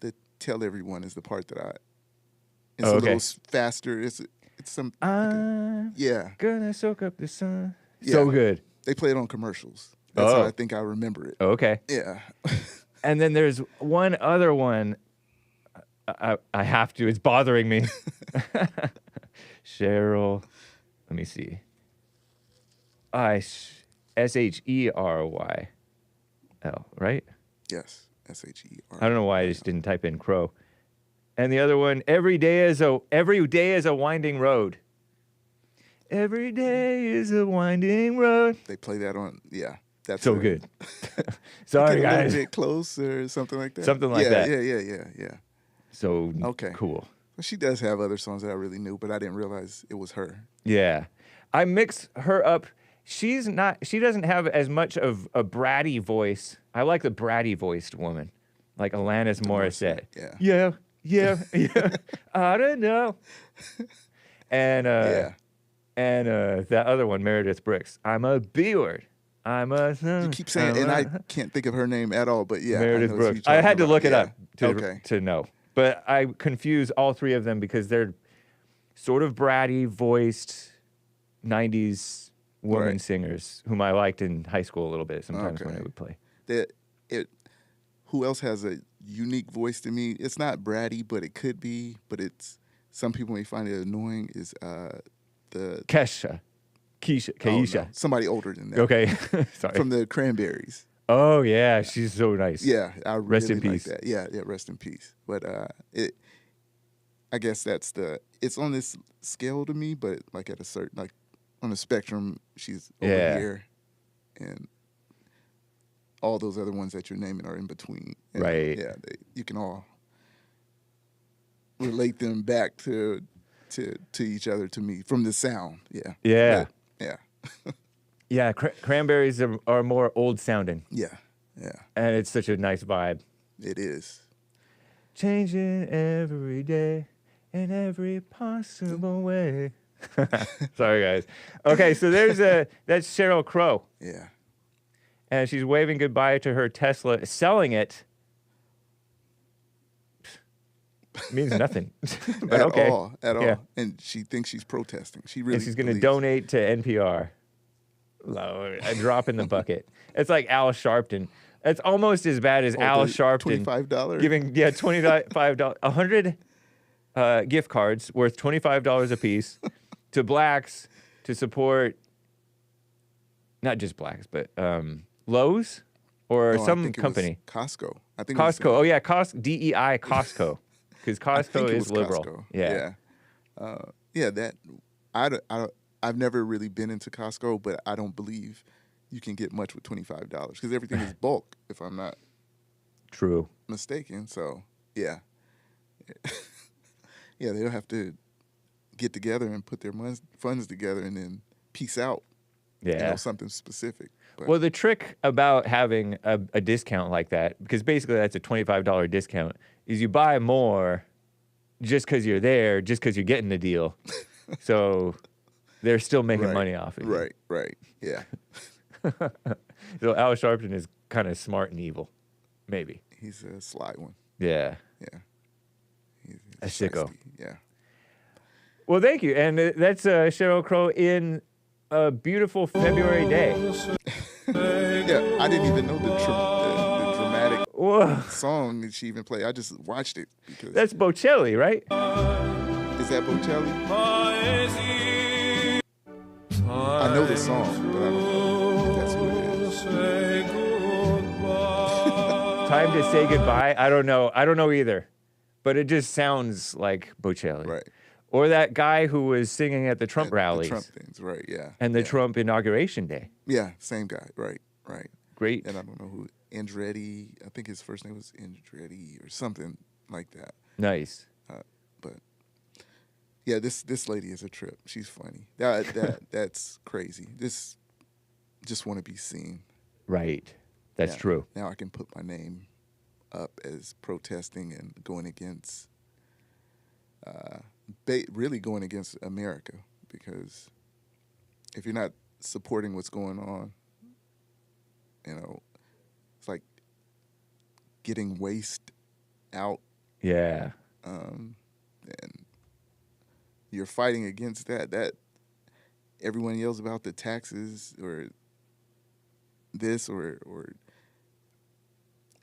S2: The tell everyone is the part that it's a little faster. It's some. Yeah.
S1: Gonna soak up the sun.
S2: Yeah.
S1: So good.
S2: They play it on commercials. That's how I think I remember it.
S1: Okay.
S2: Yeah.
S1: And then there's one other one. I have to. It's bothering me. Cheryl. Let me see. Sheryl, right?
S2: Yes. Sheryl.
S1: I don't know why I just didn't type in Crow. And the other one, every day is a winding road. Every day is a winding road.
S2: They play that on, yeah. That's
S1: So
S2: her.
S1: good.
S2: Get
S1: Sorry,
S2: a
S1: guys.
S2: little bit close or something like that.
S1: Something like
S2: yeah,
S1: that.
S2: Yeah.
S1: So
S2: Okay.
S1: cool.
S2: Well, she does have other songs that I really knew, but I didn't realize it was her.
S1: Yeah. I mix her up. She doesn't have as much of a bratty voice. I like the bratty voiced woman, like Alanis Morissette.
S2: Yeah.
S1: Yeah. I don't know. And
S2: Yeah.
S1: and that other one, Meredith Brooks. I'm a B word. I'm a.
S2: You keep saying, and I can't think of her name at all, but yeah.
S1: Meredith
S2: I know who
S1: Brooks.
S2: you're
S1: I
S2: talking
S1: had to
S2: about.
S1: look it
S2: Yeah.
S1: up to know. But I confuse all three of them because they're sort of bratty voiced 90s woman
S2: Right.
S1: singers whom I liked in high school a little bit sometimes when I
S2: Okay.
S1: would play.
S2: Who else has a unique voice to me? It's not bratty, but it could be. But it's some people may find it annoying. Is the
S1: Keisha.
S2: oh, no, somebody older than that.
S1: Okay. Sorry.
S2: From the Cranberries.
S1: Oh, yeah. She's so nice.
S2: Yeah, I
S1: Rest
S2: really
S1: in
S2: like
S1: peace.
S2: that. Yeah, rest in peace. But I guess it's on this scale to me, but like at a certain, like on the spectrum, she's over
S1: Yeah.
S2: here, and all those other ones that you're naming are in between. And,
S1: Right.
S2: Yeah, you can all relate them back to each other to me from the sound. Yeah.
S1: Yeah.
S2: But, yeah.
S1: Yeah. Cranberries are more old sounding,
S2: Yeah. Yeah.
S1: and it's such a nice vibe.
S2: It is.
S1: Changing every day in every possible way. Sorry, guys. Okay, so that's Cheryl Crow,
S2: Yeah.
S1: and she's waving goodbye to her Tesla, selling it. Means nothing, but
S2: At
S1: okay.
S2: all. At all.
S1: Yeah.
S2: And she thinks she's protesting. She really
S1: And she's going to
S2: believes-
S1: donate to NPR. Lord, a drop in the bucket. It's like Al Sharpton. It's almost as bad as Al
S2: the
S1: Sharpton
S2: $25?
S1: giving $25, 100 gift cards worth $25 a piece to blacks to support not just blacks, but Lowe's or
S2: No, I
S1: some
S2: think it was
S1: company.
S2: Costco. I think it was
S1: Costco. Oh yeah, DEI Costco. Because
S2: I think
S1: Costco
S2: it
S1: is
S2: was
S1: liberal.
S2: Costco.
S1: Yeah.
S2: Yeah, that I've never really been into Costco, but I don't believe you can get much with $25 because everything is bulk, if I'm not
S1: True.
S2: mistaken. So yeah, yeah, they'll have to get together and put their funds together and then peace out.
S1: Yeah.
S2: Something specific. But
S1: Well, the trick about having a discount like that, because basically that's a $25 discount, is you buy more just because you're there, just because you're getting the deal. So they're still making
S2: Right,
S1: money off of you.
S2: right, yeah.
S1: So Al Sharpton is kind of smart and evil, maybe.
S2: He's a sly one.
S1: Yeah.
S2: Yeah, he's
S1: A sicko.
S2: shiesty, Yeah.
S1: Well, thank you. And that's Cheryl Crow in a beautiful February day.
S2: Yeah, I didn't even know the dramatic
S1: Whoa.
S2: song that she even played. I just watched it because
S1: That's Bocelli, right?
S2: is that Bocelli? I know the song, but I don't know if that's who it is.
S1: Time to Say Goodbye. I don't know. I don't know either. But it just sounds like Bocelli.
S2: Right.
S1: Or that guy who was singing at the Trump rallies
S2: The Trump things, right? Yeah.
S1: and the
S2: yeah.
S1: Trump inauguration day.
S2: Yeah, same guy. Right.
S1: Great.
S2: And I don't know who Andretti. I think his first name was Andretti or something like that.
S1: Nice.
S2: But yeah, this lady is a trip. She's funny. That's crazy. Just want to be seen.
S1: Right. That's
S2: Now-
S1: true.
S2: Now I can put my name up as protesting and going against, really going against America, because if you're not supporting what's going on, it's like getting waste out,
S1: Yeah.
S2: and you're fighting against that. That everyone yells about the taxes or this or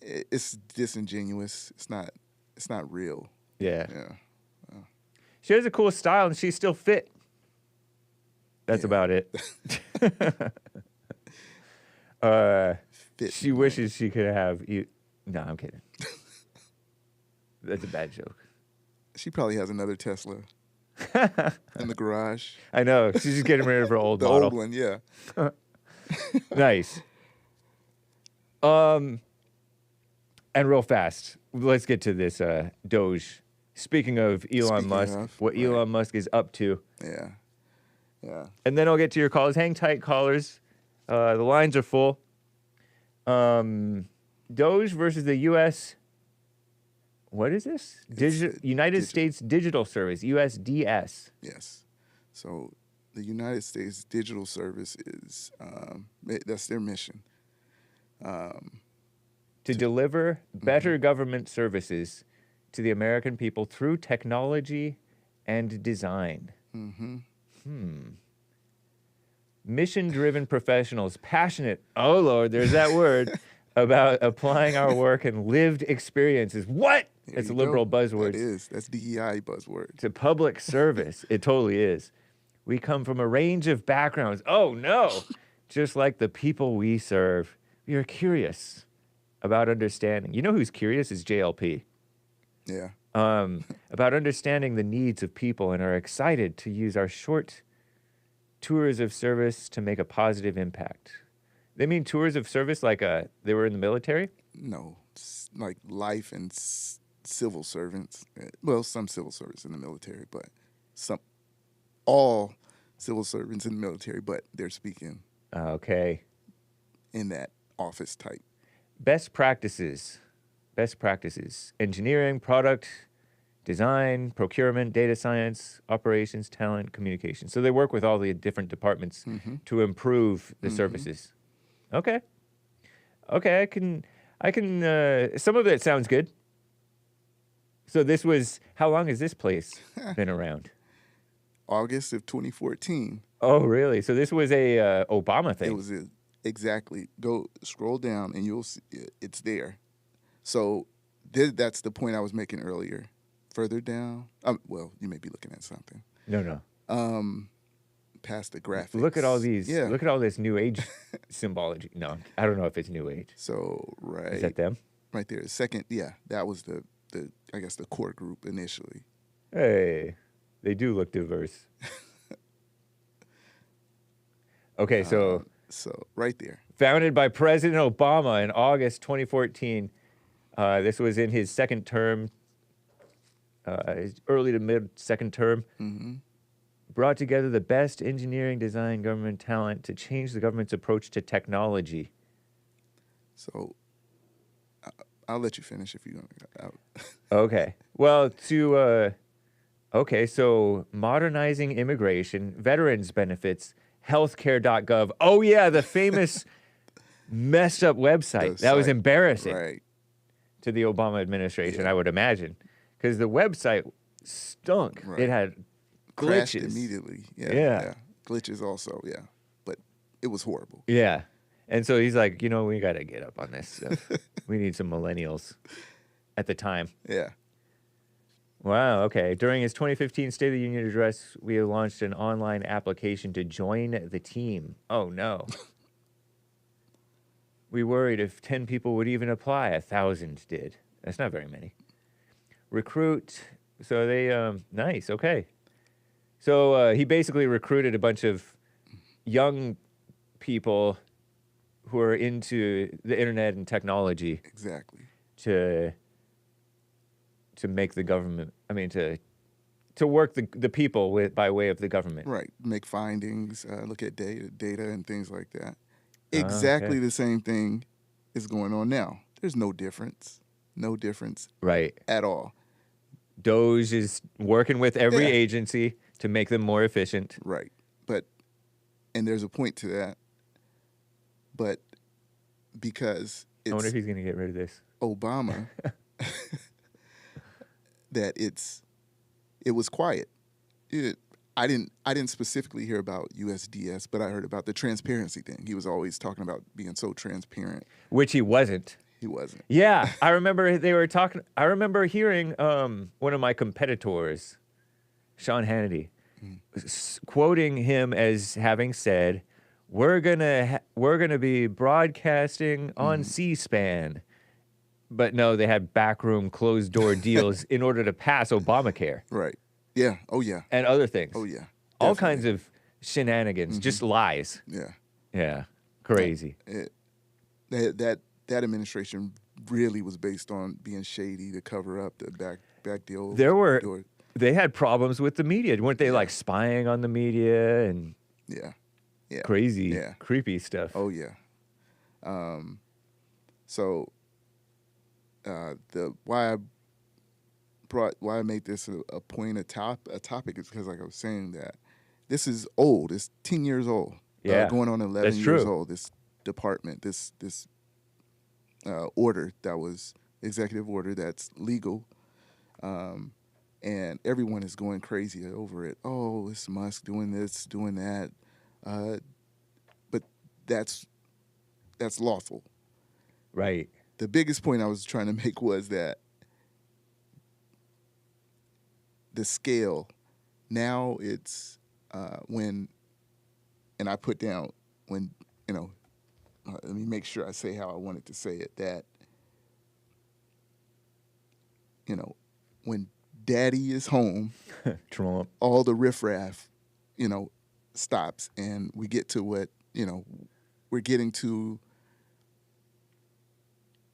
S2: it's disingenuous. It's not real.
S1: Yeah.
S2: Yeah.
S1: She has a cool style and she's still fit. That's
S2: Yeah.
S1: about it.
S2: Fit,
S1: She wishes she could have you. No, I'm kidding. That's a bad joke.
S2: She probably has another Tesla in the garage.
S1: I know. She's just getting rid of her old
S2: The
S1: model.
S2: old one, yeah.
S1: Nice. And real fast, let's get to this DOGE. Speaking of Elon
S2: Speaking
S1: Musk,
S2: of,
S1: what
S2: right.
S1: Elon Musk is up to.
S2: Yeah. Yeah.
S1: And then I'll get to your calls. Hang tight, callers. The lines are full. DOGE versus the U.S. What is this? United States Digital Service, USDS.
S2: Yes. So the United States Digital Service is, that's their mission.
S1: To deliver better government services to the American people through technology and design. Mission-driven professionals, passionate, oh Lord, there's that word, about applying our work and lived experiences. What?
S2: There
S1: It's
S2: you
S1: liberal
S2: go.
S1: buzzwords.
S2: That is. That's DEI buzzword.
S1: To public service. It totally is. We come from a range of backgrounds. Oh no! Just like the people we serve. We are curious about understanding. You know who's curious is JLP.
S2: Yeah.
S1: About understanding the needs of people and are excited to use our short tours of service to make a positive impact. They mean tours of service like they were in the military?
S2: No. It's like life and civil servants. Well, some civil servants in the military, but all civil servants in the military, but they're speaking
S1: Okay.
S2: in that office type.
S1: Best practices. Engineering, product, design, procurement, data science, operations, talent, communication. So they work with all the different departments to improve the services. Okay. I can, some of it sounds good. So this was, how long has this place been around?
S2: August of 2014.
S1: Oh, really? So this was a Obama thing.
S2: It was exactly. Go scroll down and you'll see it's there. So that's the point I was making earlier. Further down, well, you may be looking at something.
S1: No.
S2: Past the graphics.
S1: Look at all these.
S2: Yeah.
S1: Look at all this new age symbology. No, I don't know if it's new age.
S2: So
S1: Is that them?
S2: right there. Second, yeah, that was the I guess the core group initially.
S1: Hey, they do look diverse. Okay, so
S2: right there.
S1: founded by President Obama in August 2014. This was in his second term, his early to mid second term. Brought together the best engineering, design, government talent to change the government's approach to technology.
S2: So I'll let you finish if you want to.
S1: Okay. Well, so modernizing immigration, veterans benefits, healthcare.gov. Oh, yeah, the famous messed up website. That was embarrassing
S2: Right.
S1: to the Obama administration, I would imagine. Because the website stunk.
S2: Right.
S1: It had
S2: Crashed
S1: glitches.
S2: immediately.
S1: Yeah.
S2: Glitches also, yeah. But it was horrible.
S1: Yeah. And so he's like, we got to get up on this stuff. We need some millennials at the time.
S2: Yeah.
S1: Wow, okay. During his 2015 State of the Union address, we launched an online application to join the team. Oh, no. We worried if 10 people would even apply. 1,000 did. That's not very many. Recruit. So they, nice, okay. So he basically recruited a bunch of young people who are into the internet and technology
S2: Exactly.
S1: to make the government, to work the people by way of the government.
S2: Right. Make findings, look at data and things like that. Exactly the same thing is going on now. There's no difference. No difference
S1: Right.
S2: at all.
S1: DOGE is working with every
S2: Yeah.
S1: agency to make them more efficient.
S2: Right. And there's a point to that. But because
S1: I wonder if
S2: it's
S1: he's going to get rid of this.
S2: Obama, that it was quiet. I didn't specifically hear about USDS, but I heard about the transparency thing. He was always talking about being so transparent.
S1: Which he wasn't.
S2: He wasn't.
S1: Yeah, I remember they were talking. I remember hearing one of my competitors, Sean Hannity, quoting him as having said, "We're gonna be broadcasting on C-SPAN," but no, they had backroom, closed door deals in order to pass Obamacare
S2: Right. Yeah. Oh yeah.
S1: and other things.
S2: Oh yeah.
S1: All
S2: Definitely.
S1: kinds of shenanigans, just lies.
S2: Yeah.
S1: Yeah, crazy.
S2: That that administration really was based on being shady to cover up the back deal.
S1: They had problems with the media. Weren't they like spying on the media and crazy, creepy stuff?
S2: Oh yeah. So why I made this a point, a topic is because, like I was saying, that this is old. It's 10 years old.
S1: Yeah,
S2: going on 11
S1: that's
S2: years
S1: true.
S2: old. This department, this order that was executive order that's legal, and everyone is going crazy over it. Oh, it's Musk doing this, doing that, but that's lawful.
S1: Right.
S2: The biggest point I was trying to make was that the scale now, it's when, and I put down when, let me make sure I say how I wanted to say it, that, when daddy is home,
S1: Trump.
S2: all the riffraff, stops, and we get to what, we're getting to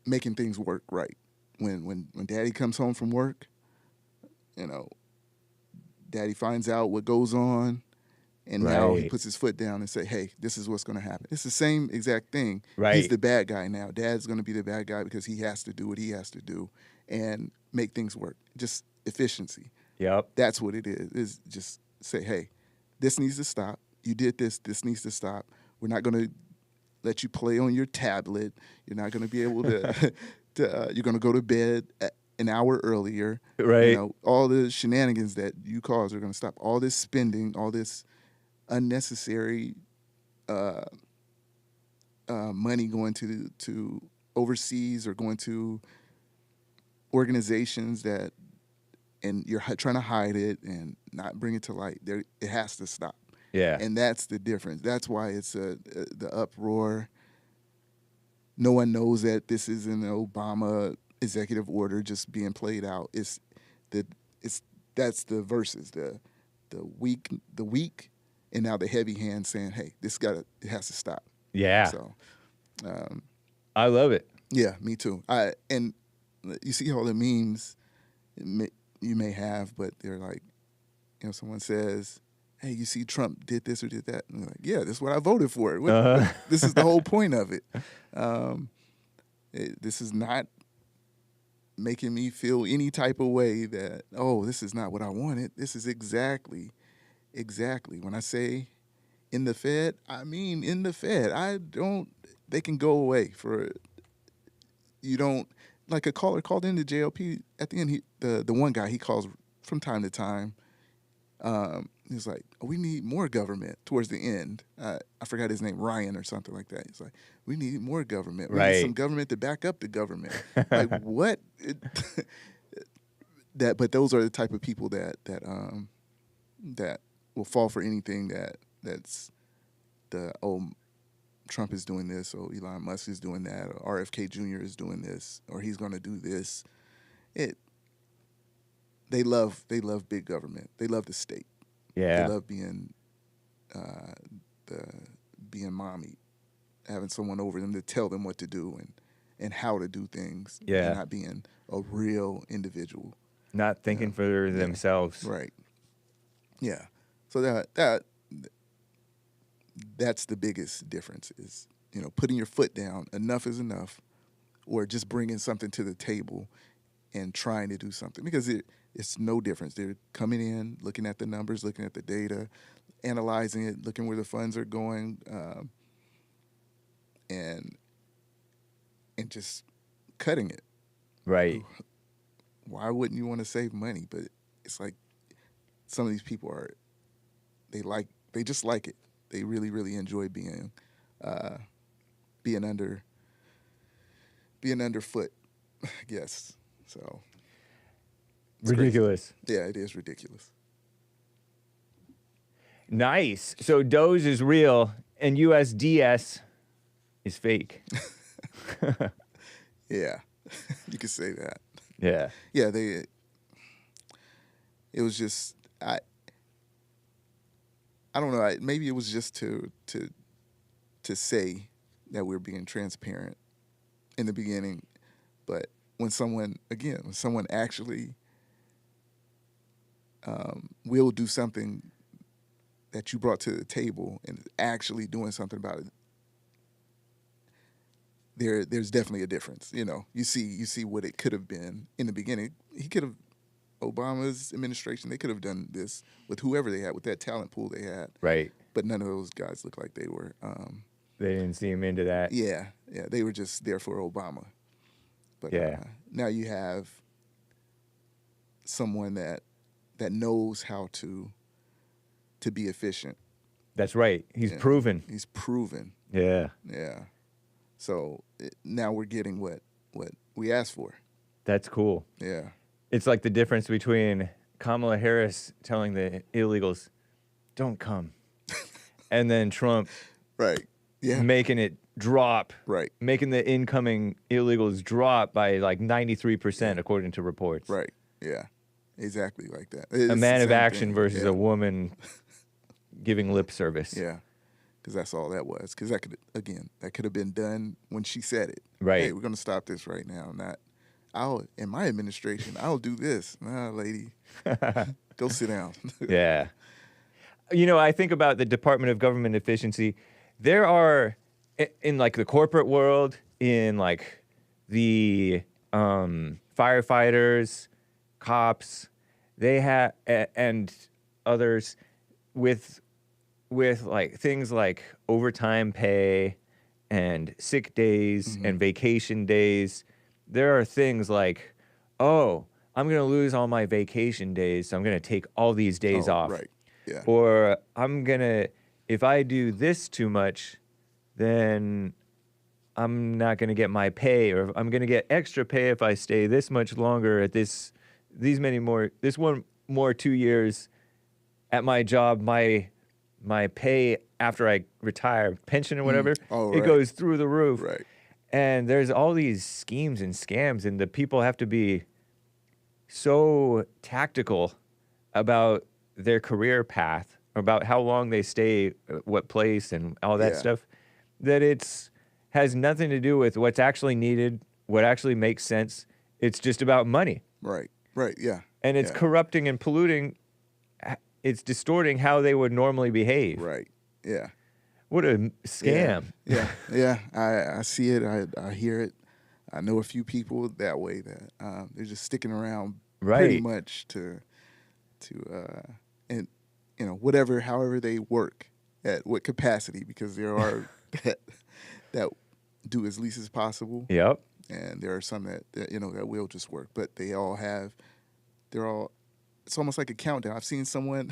S2: making things work right. When daddy comes home from work, daddy finds out what goes on, and now he puts his foot down and say, hey, this is what's going to happen. It's the same exact thing.
S1: Right.
S2: He's the bad guy now. Dad's going to be the bad guy because he has to do what he has to do and make things work. Just efficiency.
S1: Yep.
S2: That's what it is just say, hey, this needs to stop. You did this. This needs to stop. We're not going to let you play on your tablet. You're not going to be able to, you're going to go to bed an hour earlier.
S1: Right.
S2: All the shenanigans that you cause are going to stop. All this spending, all this unnecessary money going to overseas or going to organizations that, and you're trying to hide it and not bring it to light. It has to stop.
S1: Yeah.
S2: And that's the difference. That's why it's the uproar. No one knows that this is an Obama executive order just being played out. That's the verses, the weak, and now the heavy hand saying, hey, it has to stop.
S1: Yeah.
S2: So
S1: I love it.
S2: yeah, me too. And you see all the memes you may have, but they're like, someone says, hey, you see Trump did this or did that. And they're like, yeah, this is what I voted for. This is the whole point of it. This is not making me feel any type of way that, oh, this is not what I wanted. This is exactly. When I say in the Fed, I mean in the Fed. They can go away for, you don't, like a caller called into JLP at the end, the one guy, he calls from time to time. He's like, oh, we need more government towards the end. I forgot his name, Ryan or something like that. He's like, we need more government. We need some government to back up the government. Like, what? But those are the type of people that will fall for anything that's Trump is doing this, or Elon Musk is doing that, or RFK Jr. is doing this, or he's going to do this. They love big government. They love the state.
S1: Yeah.
S2: They love being being mommy, having someone over them to tell them what to do and how to do things.
S1: Yeah.
S2: And not being a real individual.
S1: Not thinking for themselves.
S2: Right. Yeah. So that's the biggest difference is, putting your foot down, enough is enough, or just bringing something to the table and trying to do something. Because it's no difference. They're coming in, looking at the numbers, looking at the data, analyzing it, looking where the funds are going, and just cutting it.
S1: Right.
S2: Why wouldn't you want to save money? But it's like some of these people they just like it. They really, really enjoy being underfoot, I guess. So
S1: Ridiculous.
S2: crazy. Yeah, it is ridiculous.
S1: Nice. So DOGE is real and USDS is fake.
S2: Yeah, you could say that.
S1: Yeah.
S2: Yeah, it was just I don't know. Maybe it was just to say that we're being transparent in the beginning, but when someone actually will do something that you brought to the table and is actually doing something about it, there's definitely a difference. You know, you see what it could have been in the beginning. Obama's administration, they could have done this with whoever they had, with that talent pool they had.
S1: Right.
S2: But none of those guys looked like they were.
S1: They didn't seem into that.
S2: Yeah, they were just there for Obama. But now you have someone that knows how to be efficient.
S1: That's right. He's proven.
S2: He's proven.
S1: Yeah.
S2: Yeah. So now we're getting what we asked for.
S1: That's cool.
S2: Yeah.
S1: It's like the difference between Kamala Harris telling the illegals, don't come, and then Trump
S2: Right. Yeah.
S1: making it drop.
S2: Right.
S1: Making the incoming illegals drop by like 93%, according to reports.
S2: Right. Yeah. Exactly like that.
S1: A man of action versus a woman giving lip service.
S2: Yeah. Because that's all that was. Because that could have been done when she said it.
S1: Right.
S2: Hey, we're going to stop this right now. In my administration, I'll do this. Nah, lady, go sit down.
S1: Yeah. You know, I think about the Department of Government Efficiency. There are, in like the corporate world, in like the firefighters, cops, they have, and others with like things like overtime pay and sick days and vacation days. There are things like, oh, I'm going to lose all my vacation days, so I'm going to take all these days off.
S2: Right. Yeah.
S1: Or if I do this too much, then I'm not going to get my pay, or I'm going to get extra pay if I stay this much longer at this 2 years at my job. My pay after I retire, pension or whatever, it goes through the roof.
S2: Right.
S1: And there's all these schemes and scams, and the people have to be so tactical about their career path, about how long they stay at what place and all that stuff, that has nothing to do with what's actually needed, what actually makes sense. It's just about money.
S2: Right. Right. Yeah.
S1: And it's corrupting and polluting. It's distorting how they would normally behave.
S2: Right. Yeah.
S1: What a scam.
S2: Yeah. Yeah. I see it. I hear it. I know a few people that way that they're just sticking around pretty much to and however they work at what capacity, because there are that do as least as possible.
S1: Yep.
S2: And there are some that will just work, but they're all it's almost like a countdown. I've seen someone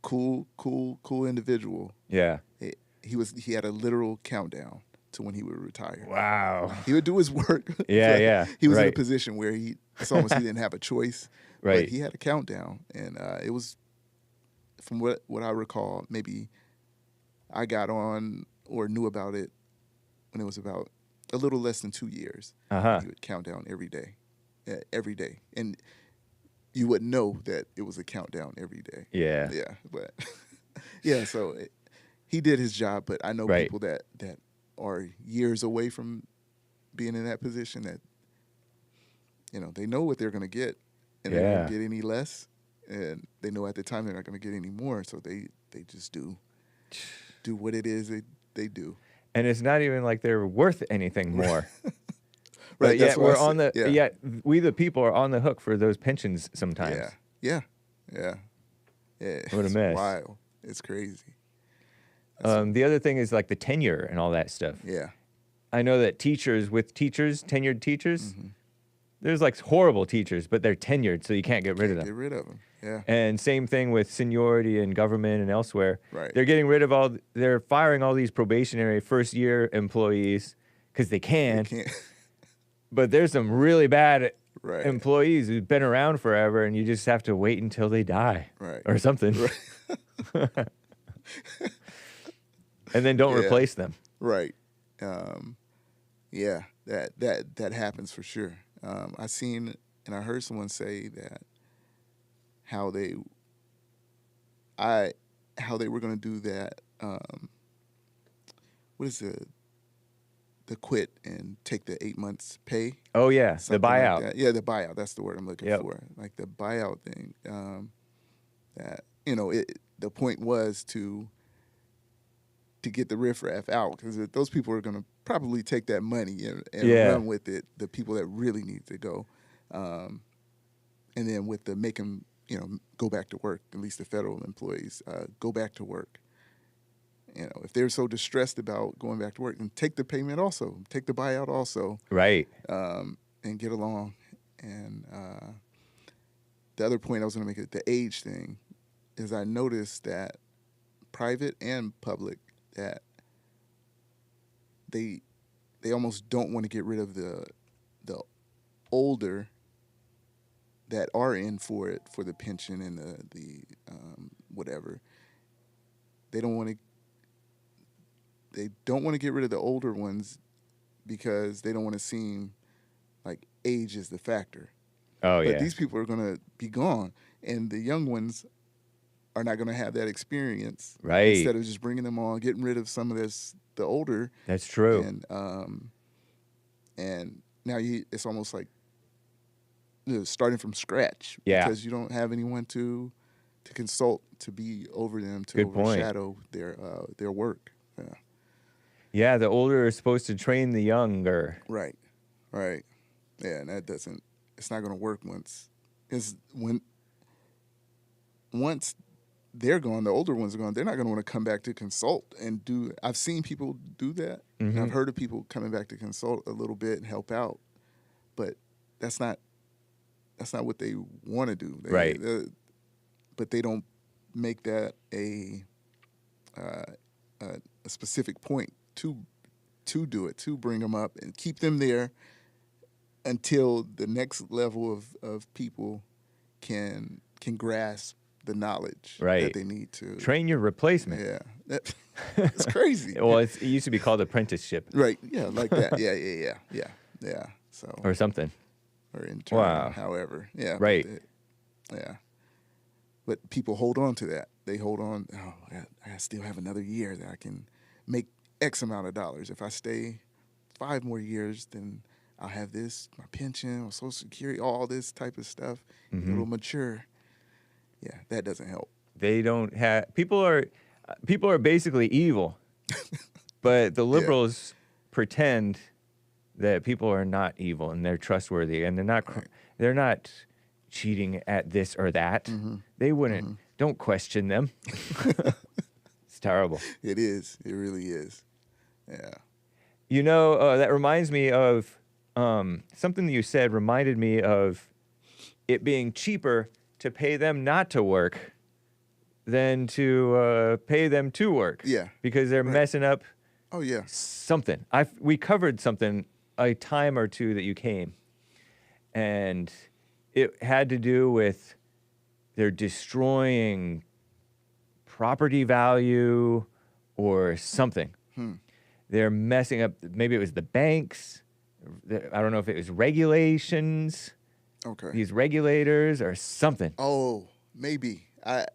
S2: cool individual.
S1: Yeah.
S2: He had a literal countdown to when he would retire.
S1: Wow.
S2: He would do his work.
S1: Yeah.
S2: He was in a position where it's almost he didn't have a choice.
S1: Right.
S2: But he had a countdown, and it was, from what I recall, maybe I got on or knew about it when it was about a little less than 2 years. He would count down every day, and you would know that it was a countdown every day.
S1: Yeah.
S2: Yeah, but so he did his job, but I know people that are years away from being in that position that, they know what they're going to get, and they don't get any less, and they know at the time they're not going to get any more, so they just do what it is they do.
S1: And it's not even like they're worth anything more.
S2: Right.
S1: But yet we the people are on the hook for those pensions sometimes.
S2: Yeah.
S1: What a
S2: It's
S1: mess.
S2: wild. It's crazy.
S1: The other thing is like the tenure and all that stuff.
S2: Yeah.
S1: I know that tenured teachers, there's like horrible teachers, but they're tenured, so you can't get rid of them.
S2: Get rid of them. Yeah.
S1: And same thing with seniority in government and elsewhere.
S2: Right.
S1: They're getting rid of they're firing all these probationary first-year employees because they can. But there's some really bad employees who've been around forever, and you just have to wait until they die or something.
S2: Right.
S1: And then don't replace them.
S2: Right. Yeah, that happens for sure. I seen and I heard someone say that how they were going to do that. What is the quit and take the 8 months pay.
S1: Oh yeah, the
S2: Something like
S1: buyout.
S2: that. Yeah, the buyout. That's the word I'm looking
S1: Yep.
S2: for. Like the buyout thing. That the point was to get the riffraff out, because those people are going to probably take that money and
S1: Yeah.
S2: run with it. The people that really need to go, and then with the make them go back to work. At least the federal employees go back to work. If they're so distressed about going back to work, then take the payment also, take the buyout also,
S1: Right.
S2: and get along. And the other point I was going to make, the age thing, is I noticed that private and public, that they almost don't want to get rid of the older that are in for it, for the pension and the whatever. They don't want to get rid of the older ones because they don't want to seem like age is the factor.
S1: Oh
S2: But
S1: yeah.
S2: these people are going to be gone, and the young ones are not going to have that experience.
S1: Right.
S2: Instead of just bringing them on, getting rid of some of the older,
S1: That's true.
S2: and now it's almost like starting from scratch.
S1: Yeah.
S2: Because you don't have anyone to consult, to be over them, to
S1: Good point.
S2: overshadow their work. Yeah.
S1: Yeah, the older is supposed to train the younger.
S2: Right. Yeah, and it's not going to work once they're gone, the older ones are gone, they're not going to want to come back to consult and do. I've seen people do that.
S1: Mm-hmm.
S2: And I've heard of people coming back to consult a little bit and help out, but that's not what they want to do.
S1: Right.
S2: But they don't make that a specific point to do it, to bring them up and keep them there until the next level of people can grasp the knowledge
S1: Right.
S2: that they need to
S1: Train your replacement.
S2: Yeah, it's crazy.
S1: Well, it used to be called apprenticeship
S2: Right? Yeah, like that. Yeah. So
S1: or something.
S2: or intern,
S1: Wow.
S2: however. Yeah.
S1: Right.
S2: But people hold on to that. They hold on. Oh, I still have another year that I can make X amount of dollars. If I stay 5 more years, then I'll have this, my pension, or Social Security, all this type of stuff.
S1: Mm-hmm.
S2: It'll mature. Yeah, that doesn't help.
S1: They don't have people are basically evil, but the liberals pretend that people are not evil and they're trustworthy and they're not cheating at this or that.
S2: Mm-hmm.
S1: They wouldn't. Don't question them. It's terrible.
S2: It is. It really is. Yeah.
S1: That reminds me of something that you said. Reminded me of it being cheaper to pay them not to work than to pay them to work.
S2: Yeah.
S1: Because they're messing up
S2: Oh, yeah.
S1: something. We covered something a time or two that you came, and it had to do with they're destroying property value or something. They're messing up. Maybe it was the banks. I don't know if it was regulations.
S2: Okay.
S1: These regulators or something.
S2: Oh, maybe. I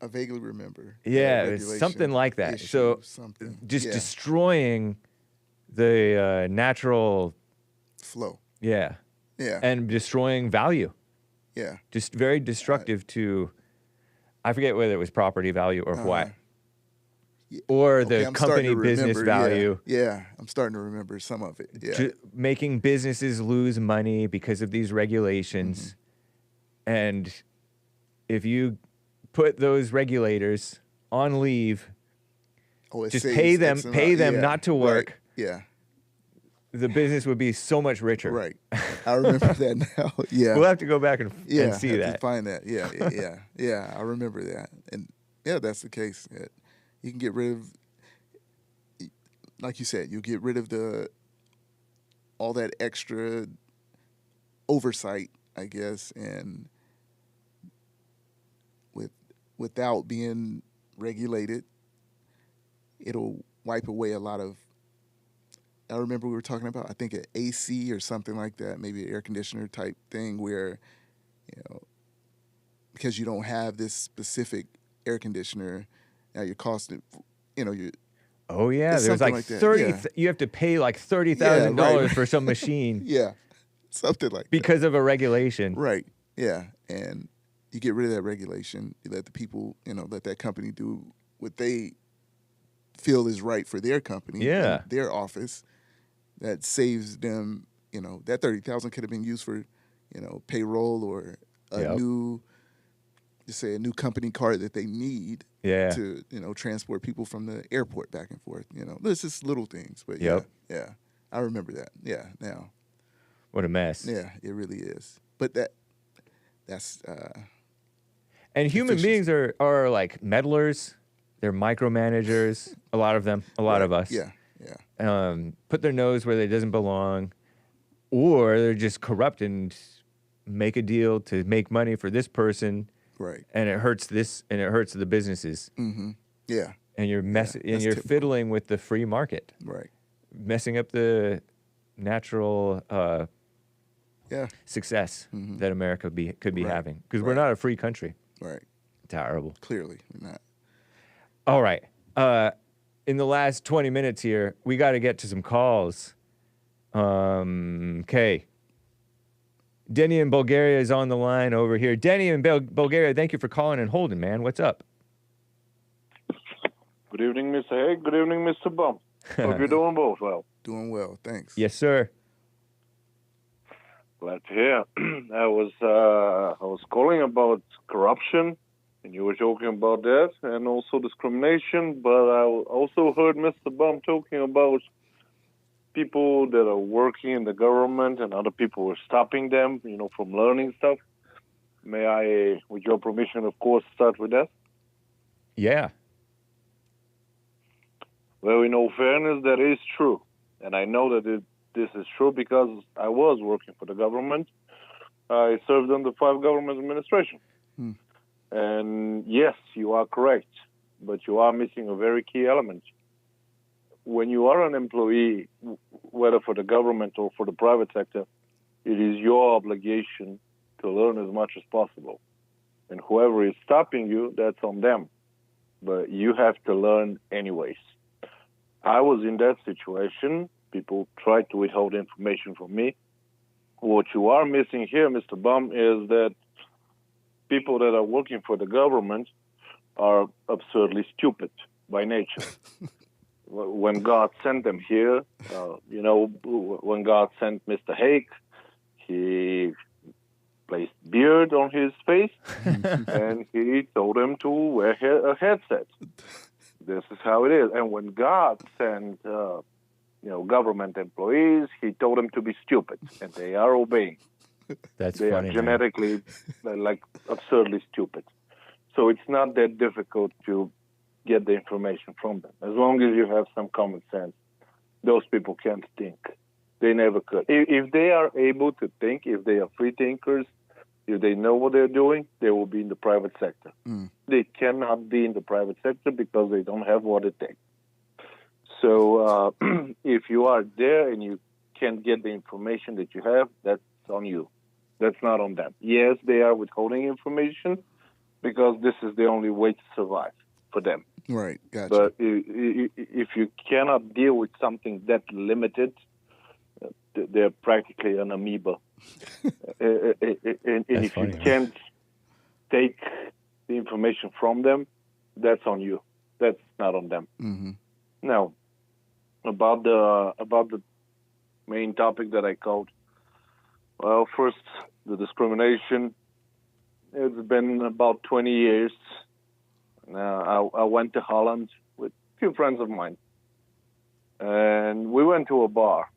S2: vaguely remember.
S1: Yeah, it was
S2: Regulation
S1: something like that.
S2: issue,
S1: So
S2: something.
S1: just
S2: Yeah.
S1: destroying the natural,
S2: Flow.
S1: yeah,
S2: Yeah.
S1: and destroying value.
S2: Yeah.
S1: Just very destructive to, I forget whether it was property value or what, or
S2: Okay,
S1: the
S2: I'm starting
S1: company
S2: to
S1: business
S2: remember,
S1: value.
S2: Yeah, I'm starting to remember some of it. Yeah.
S1: Making businesses lose money because of these regulations. And if you put those regulators on leave,
S2: Oh, it
S1: just
S2: saves
S1: pay them
S2: X amount. Yeah,
S1: not to
S2: right.
S1: work,
S2: Yeah.
S1: the business would be so much richer.
S2: Right. I remember that now. Yeah.
S1: We'll have to go back and
S2: yeah.
S1: see
S2: have to
S1: that.
S2: find that. Yeah. Yeah. I remember that. And yeah, that's the case. You can get rid of, like you said, you get rid of all that extra oversight, I guess, and without being regulated, it'll wipe away a lot of. I remember we were talking about, I think, an AC or something like that, maybe an air conditioner type thing where, because you don't have this specific air conditioner, now you're costing,
S1: Oh yeah,
S2: It's
S1: there's
S2: something
S1: like
S2: like that,
S1: 30.
S2: yeah.
S1: You have to pay like $30,000
S2: right.
S1: for some machine
S2: Yeah, something like that.
S1: because of a regulation.
S2: Right. Yeah. And you get rid of that regulation. You let the people, let that company do what they feel is right for their company
S1: Yeah.
S2: and their office. That saves them, that 30,000 could have been used for, payroll or a
S1: Yep.
S2: new company card that they need
S1: Yeah.
S2: to, transport people from the airport back and forth. It's just little things. But
S1: Yep.
S2: yeah. I remember that. Yeah. Now.
S1: What a mess.
S2: Yeah, it really is. But that's
S1: And human
S2: efficiency.
S1: beings are like meddlers. They're micromanagers. A lot of them. A lot of us.
S2: Yeah.
S1: Put their nose where they doesn't belong, or they're just corrupt and make a deal to make money for this person,
S2: Right.
S1: and it hurts this, and it hurts the businesses,
S2: Yeah.
S1: and you're and
S2: that's
S1: you're
S2: typical.
S1: fiddling with the free market,
S2: Right.
S1: messing up the natural
S2: Yeah.
S1: success that America could be
S2: Right.
S1: having, because we're
S2: Right.
S1: not a free country.
S2: Right.
S1: Terrible.
S2: Clearly, we're not.
S1: All right. In the last 20 minutes here, we got to get to some calls. Okay. Denny in Bulgaria is on the line over here. Denny in Bulgaria, thank you for calling and holding, man. What's up?
S6: Good evening, Mr. Hake. Good evening, Mr. Bump. Hope you're doing both well.
S2: Doing well, thanks.
S1: Yes, sir.
S6: Glad to hear. I was calling about corruption, and you were talking about that, and also discrimination. But I also heard Mr. Bump talking about people that are working in the government, and other people were stopping them, from learning stuff. May I, with your permission, of course, start with that?
S1: Yeah.
S6: Well, in all fairness, that is true. And I know that this is true because I was working for the government. I served under 5 government administration. And yes, you are correct, but you are missing a very key element. When you are an employee, whether for the government or for the private sector, it is your obligation to learn as much as possible. And whoever is stopping you, that's on them. But you have to learn anyways. I was in that situation. People tried to withhold information from me. What you are missing here, Mr. Bum, is that people that are working for the government are absurdly stupid by nature. When God sent them here, when God sent Mr. Hake, he placed beard on his face and he told him to wear a headset. This is how it is. And when God sent, government employees, he told them to be stupid, and they are obeying.
S1: That's
S6: They
S1: funny.
S6: are genetically, absurdly stupid. So it's not that difficult to get the information from them. As long as you have some common sense, those people can't think. They never could. If they are able to think, if they are free thinkers, if they know what they're doing, they will be in the private sector. They cannot be in the private sector because they don't have what it takes. So if you are there and you can't get the information that you have, that's on you. That's not on them. Yes, they are withholding information because this is the only way to survive for them.
S2: Right, gotcha.
S6: But if you cannot deal with something that limited, they're practically an amoeba. And if
S1: funny,
S6: you
S1: man.
S6: can't take the information from them, that's on you. That's not on them. Now, about the main topic that I called. Well, first, the discrimination. It's been about 20 years. I went to Holland with a few friends of mine. And we went to a bar.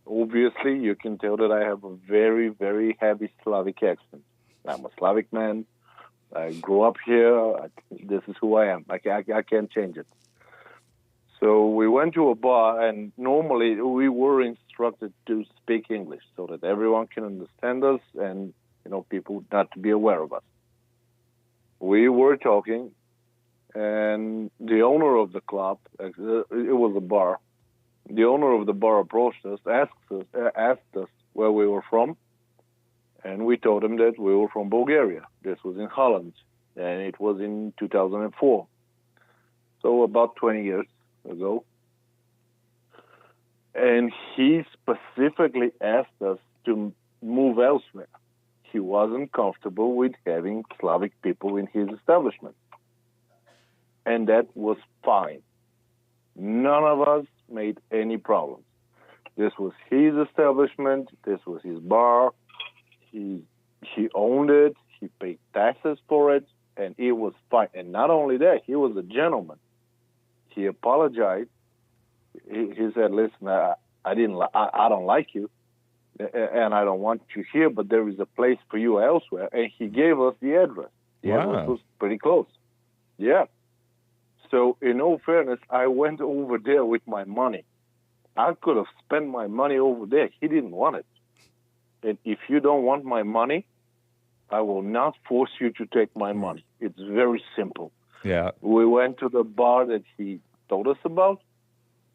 S6: Obviously, you can tell that I have a very, very heavy Slavic accent. I'm a Slavic man. I grew up here. This is who I am. I can't change it. So we went to a bar, and normally we were instructed to speak English so that everyone can understand us and, people not to be aware of us. We were talking, and the owner of the club, it was a bar, the owner of the bar approached us, asked us where we were from, and we told him that we were from Bulgaria. This was in Holland, and it was in 2004. So about 20 years ago. And he specifically asked us to move elsewhere. He wasn't comfortable with having Slavic people in his establishment. And that was fine. None of us made any problems. This was his establishment. This was his bar. He owned it. He paid taxes for it, and it was fine. And not only that, he was a gentleman. He apologized. He said, "Listen, I don't like you, and I don't want you here. But there is a place for you elsewhere." And he gave us the address. The address was pretty close. Yeah. So, in all fairness, I went over there with my money. I could have spent my money over there. He didn't want it. And if you don't want my money, I will not force you to take my money. It's very simple.
S1: Yeah.
S6: We went to the bar that he told us about,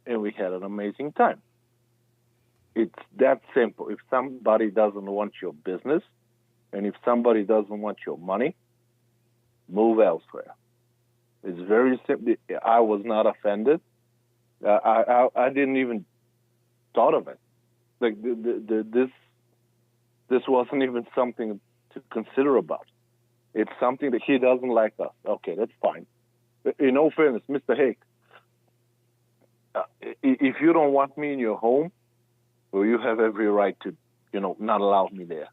S6: and we had an amazing time. It's that simple. If somebody doesn't want your business, and if somebody doesn't want your money, move elsewhere. It's very simple. I was not offended. I didn't even thought of it. Like this wasn't even something to consider about. It's something that he doesn't like us. Okay, that's fine. In all fairness, Mr. Hake, if you don't want me in your home, well, you have every right to, not allow me there.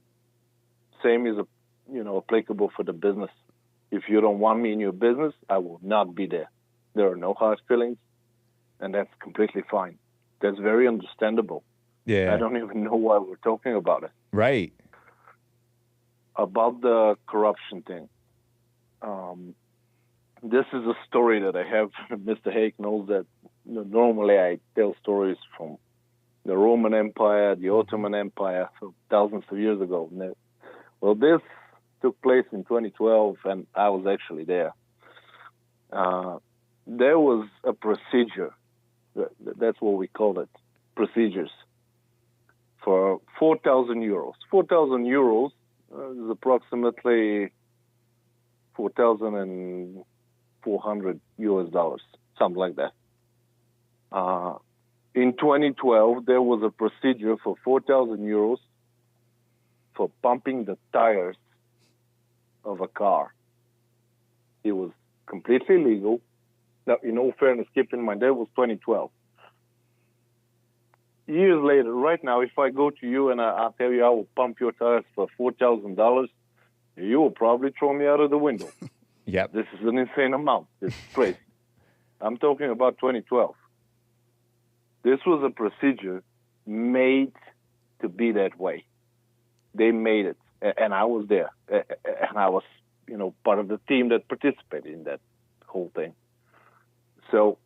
S6: Same is, applicable for the business. If you don't want me in your business, I will not be there. There are no hard feelings, and that's completely fine. That's very understandable.
S1: Yeah.
S6: I don't even know why we're talking about it.
S1: Right.
S6: About the corruption thing. This is a story that I have. Mr. Hake knows that normally I tell stories from the Roman Empire, the Ottoman Empire, so thousands of years ago. Well, this took place in 2012, and I was actually there. There was a procedure. That's what we call it, procedures, for 4,000 euros. 4,000 euros is approximately 4,400 US dollars, something like that. In 2012, there was a procedure for 4,000 euros for pumping the tires of a car. It was completely legal. Now, in all fairness, keep in mind, that was 2012. Years later, right now, if I go to you and I'll tell you I will pump your tires for $4,000, you will probably throw me out of the window.
S1: Yep.
S6: This is an insane amount. It's crazy. I'm talking about 2012. This was a procedure made to be that way. They made it, and I was there, and I was, part of the team that participated in that whole thing. So,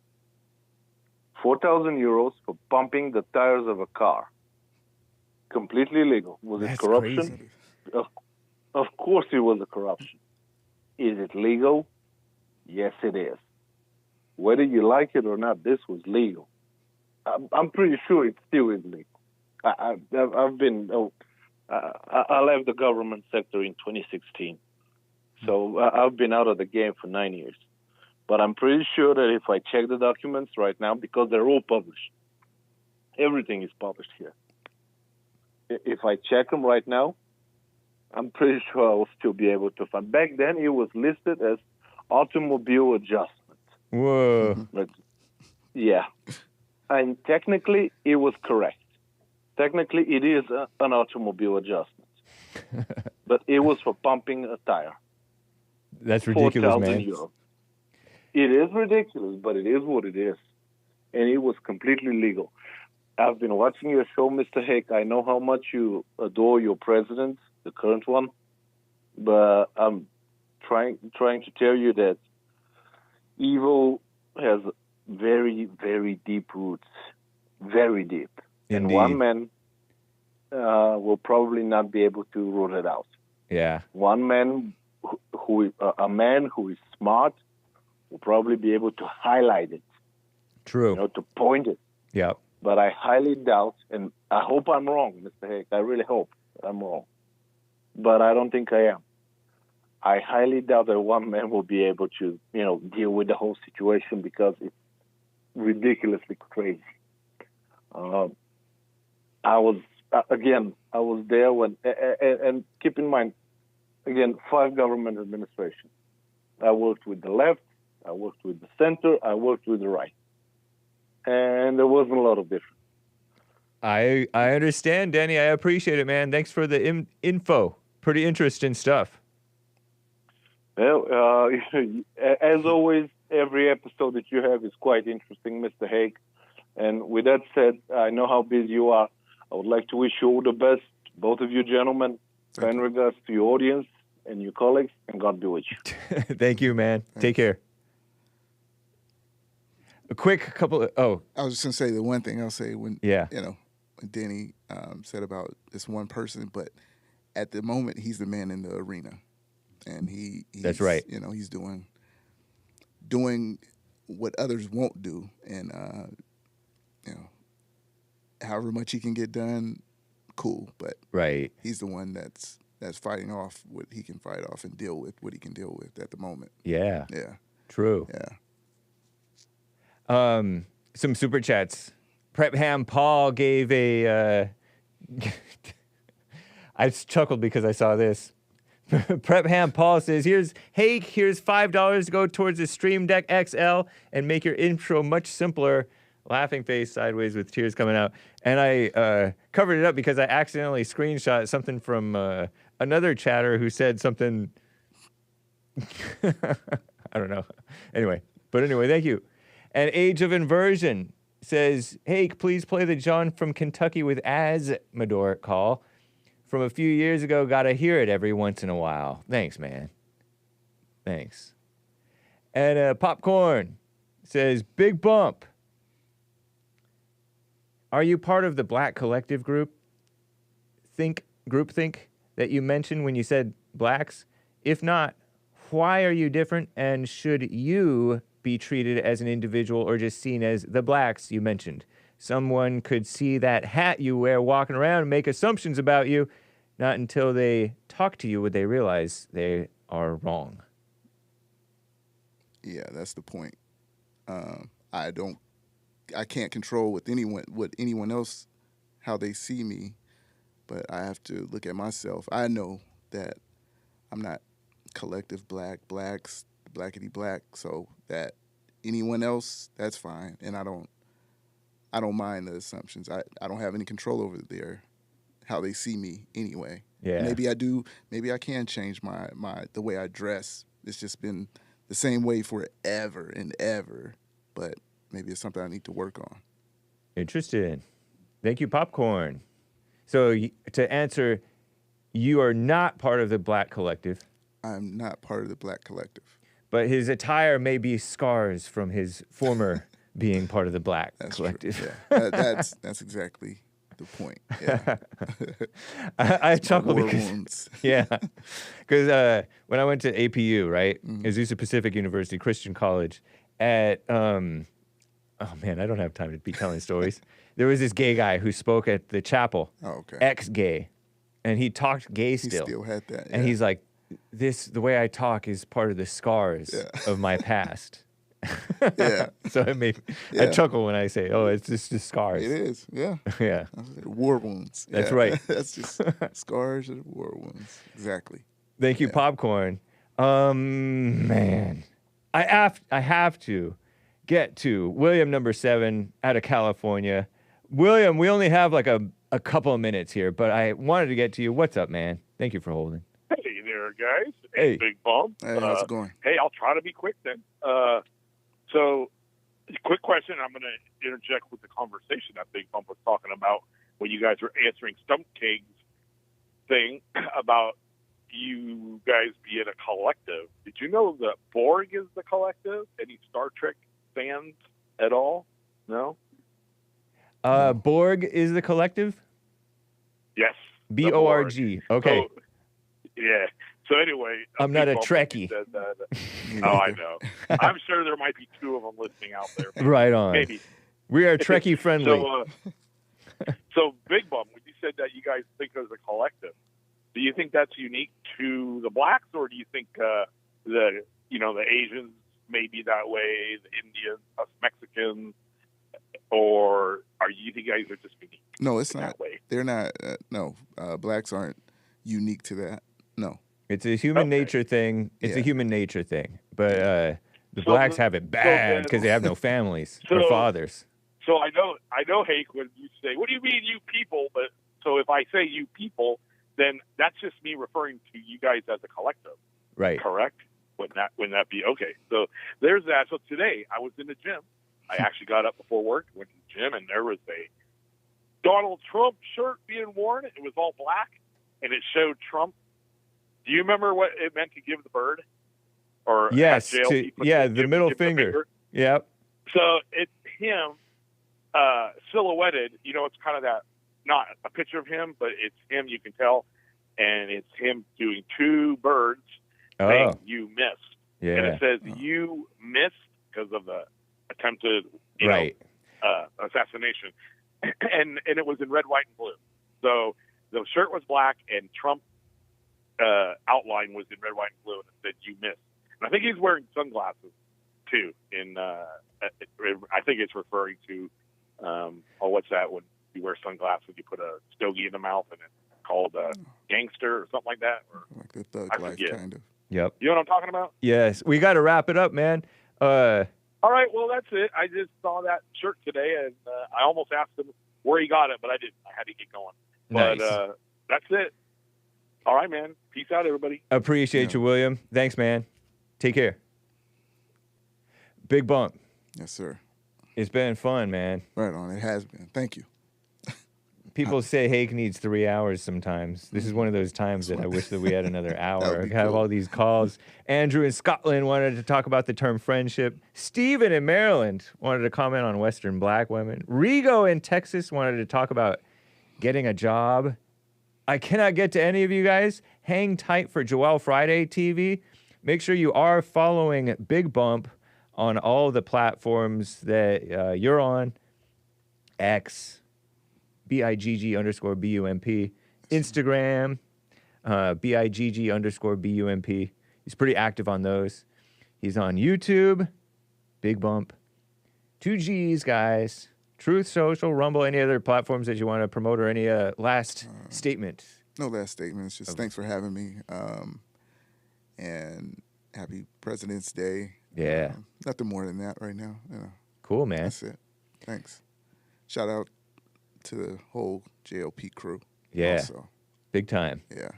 S6: 4,000 euros for pumping the tires of a car. Completely legal. Was it corruption?
S1: Crazy.
S6: Of course it was a corruption. Is it legal? Yes, it is. Whether you like it or not, this was legal. I'm pretty sure it still is legal. I left the government sector in 2016. So I've been out of the game for 9 years. But I'm pretty sure that if I check the documents right now, because they're all published, everything is published here. If I check them right now, I'm pretty sure I will still be able to find. Back then, it was listed as automobile adjustment.
S1: Whoa.
S6: But, yeah. And technically, it was correct. Technically, it is an automobile adjustment. But it was for pumping a tire.
S1: That's ridiculous,
S6: 4,000
S1: man.
S6: euros. It is ridiculous, but it is what it is. And it was completely legal. I've been watching your show, Mr. Hake. I know how much you adore your president, the current one. But I'm trying to tell you that evil has very, very deep roots. Very deep.
S1: Indeed.
S6: And one man will probably not be able to root it out.
S1: Yeah.
S6: One man a man who is smart will probably be able to highlight it,
S1: True.
S6: to point it.
S1: Yep.
S6: But I highly doubt, and I hope I'm wrong, Mr. Hake. I really hope I'm wrong. But I don't think I am. I highly doubt that one man will be able to, deal with the whole situation because ridiculously crazy. I was there when, and keep in mind, again, 5 government administrations. I worked with the left, I worked with the center, I worked with the right, and there wasn't a lot of difference.
S1: I understand, Denny. I appreciate it, man. Thanks for the info. Pretty interesting stuff.
S6: Well, as always, every episode that you have is quite interesting, Mr. Hake. And with that said, I know how busy you are. I would like to wish you all the best, both of you gentlemen. Kind regards to your audience and your colleagues, and God be with you.
S1: Thank you, man.
S2: Thanks.
S1: Take care. A quick couple of,
S2: I was just gonna say the one thing I'll say when
S1: Yeah.
S2: when Denny said about this one person, but at the moment he's the man in the arena, and he's,
S1: That's right.
S2: He's doing what others won't do, and however much he can get done, cool. But
S1: right.
S2: he's the one that's fighting off what he can fight off and deal with what he can deal with at the moment.
S1: Yeah.
S2: Yeah.
S1: True.
S2: Yeah.
S1: Some super chats. Prep Ham Paul gave a. I chuckled because I saw this. Prep Ham Paul says, "Here's $5 to go towards the Stream Deck XL and make your intro much simpler." Laughing face sideways with tears coming out, and I covered it up because I accidentally screenshot something from another chatter who said something. I don't know. Anyway, thank you. And Age of Inversion says, "Hey, please play the John from Kentucky with Asmodor call from a few years ago. Gotta hear it every once in a while. Thanks, man. Thanks." And Popcorn says, "Bigg Bump. Are you part of the Black Collective groupthink that you mentioned when you said blacks? If not, why are you different? And should you be treated as an individual or just seen as the blacks you mentioned? Someone could see that hat you wear walking around and make assumptions about you. Not until they talk to you would they realize they are wrong."
S2: Yeah, that's the point. I can't control what anyone else, how they see me, but I have to look at myself. I know that I'm not collective blacks, blackity black, so that anyone else, that's fine. And I don't mind the assumptions. I don't have any control over how they see me anyway.
S1: Yeah.
S2: Maybe I do, maybe I can change the way I dress. It's just been the same way forever and ever, but maybe it's something I need to work on.
S1: Interesting. Thank you, Popcorn. So to answer, you are not part of the Black Collective.
S2: I'm not part of the Black Collective.
S1: But his attire may be scars from his former being part of the Black Collective.
S2: True. Yeah. That's exactly the point. Yeah.
S1: I chuckled
S2: war
S1: because
S2: wounds.
S1: yeah, because when I went to APU, right, Azusa Pacific University Christian College, at oh man, I don't have time to be telling stories. There was this gay guy who spoke at the chapel, ex-gay, and he talked gay still.
S2: He still had that,
S1: and he's like, the way I talk is part of the scars of my past.
S2: Yeah.
S1: So it made I chuckle when I say, "Oh, it's just the scars."
S2: It is, yeah.
S1: Yeah.
S2: War wounds.
S1: That's
S2: Yeah.
S1: right.
S2: That's just scars and war wounds. Exactly.
S1: Thank you, Popcorn. Man, I have to get to William number 7 out of California. William, we only have like a couple of minutes here, but I wanted to get to you. What's up, man? Thank you for holding.
S7: Hey there, guys.
S1: Hey.
S7: Big Bump.
S2: Hey, how's it going?
S7: Hey, I'll try to be quick then. So, quick question. I'm going to interject with the conversation that Big Bump was talking about when you guys were answering Stump King's thing about you guys being a collective. Did you know that Borg is the collective? Any Star Trek fans at all? No?
S1: Borg is the collective?
S7: Yes.
S1: B-O-R-G. Okay.
S7: So, yeah. So anyway,
S1: I'm not a
S7: Bump
S1: Trekkie.
S7: said that. Oh, I know. I'm sure there might be 2 of them listening out there. Maybe.
S1: Right on.
S7: Maybe.
S1: We are Trekkie friendly.
S7: So Big Bum, when you said that you guys think as a collective, do you think that's unique to the blacks, or do you think the Asians may be that way, the Indians, us Mexicans, guys are just unique.
S2: No, it's
S7: in
S2: not.
S7: that way.
S2: They're not. No, blacks aren't unique to that. No.
S1: It's a human
S7: Okay.
S1: nature thing. It's a
S2: Yeah.
S1: human nature thing. But the
S7: So
S1: blacks
S7: the-
S1: have it
S7: so
S1: bad
S7: then-
S1: because they have no families or
S7: So-
S1: fathers.
S7: So I know, Hake, when you say, "What do you mean, you people?" But so if I say "you people," then that's just me referring to you guys as a collective,
S1: Right.
S7: correct? Wouldn't that be okay? So there's that. So today I was in the gym. I actually got up before work, went to the gym, and there was a Donald Trump shirt being worn. It was all black, and it showed Trump. Do you remember what it meant to give the bird? Or
S1: Yes.
S7: have JLP put
S1: The middle
S7: give the
S1: finger. Yep.
S7: So it's him silhouetted. You know, it's kind of that, not a picture of him, but it's him, you can tell. And it's him doing two birds saying,
S1: Oh.
S7: "You missed."
S1: Yeah.
S7: And it says, "You missed" because of the attempted
S1: Right.
S7: assassination. and it was in red, white, and blue. So the shirt was black, and Trump outline was in red, white, and blue, and it said, "You missed." And I think he's wearing sunglasses, too. I think it's referring to, what's that? When you wear sunglasses, you put a stogie in the mouth, and it's called gangster or something like that. Or,
S2: Like the thug
S7: I
S2: life,
S7: forget.
S2: kind of.
S1: Yep.
S7: you know what I'm talking about?
S1: Yes. We got to wrap it up, man.
S7: All right, well, that's it. I just saw that shirt today, and I almost asked him where he got it, but I didn't. I had to get going.
S1: Nice.
S7: But that's it. All right, man. Peace out, everybody.
S1: Appreciate you, William. Thanks, man. Take care. Bigg Bump.
S2: Yes, sir.
S1: It's been fun, man.
S2: Right on. It has been. Thank you.
S1: People say Hake needs 3 hours sometimes. This is one of those times that I wish that we had another hour.
S2: would be
S1: I have
S2: cool.
S1: all these calls. Andrew in Scotland wanted to talk about the term friendship. Steven in Maryland wanted to comment on Western black women. Rigo in Texas wanted to talk about getting a job. I cannot get to any of you guys. Hang tight for Joel Friday TV. Make sure you are following Bigg Bump on all the platforms that you're on. X. BIGG_BUMP. Instagram, BIGG_BUMP. He's pretty active on those. He's on YouTube, Bigg Bump. 2 G's, guys. Truth Social, Rumble, any other platforms that you want to promote or any last statement?
S2: No last statements. Just thanks for having me. And happy President's Day.
S1: Yeah.
S2: Nothing more than that right now.
S1: Cool, man.
S2: That's it. Thanks. Shout out to the whole JLP crew.
S1: Yeah.
S2: Also.
S1: Big time.
S2: Yeah.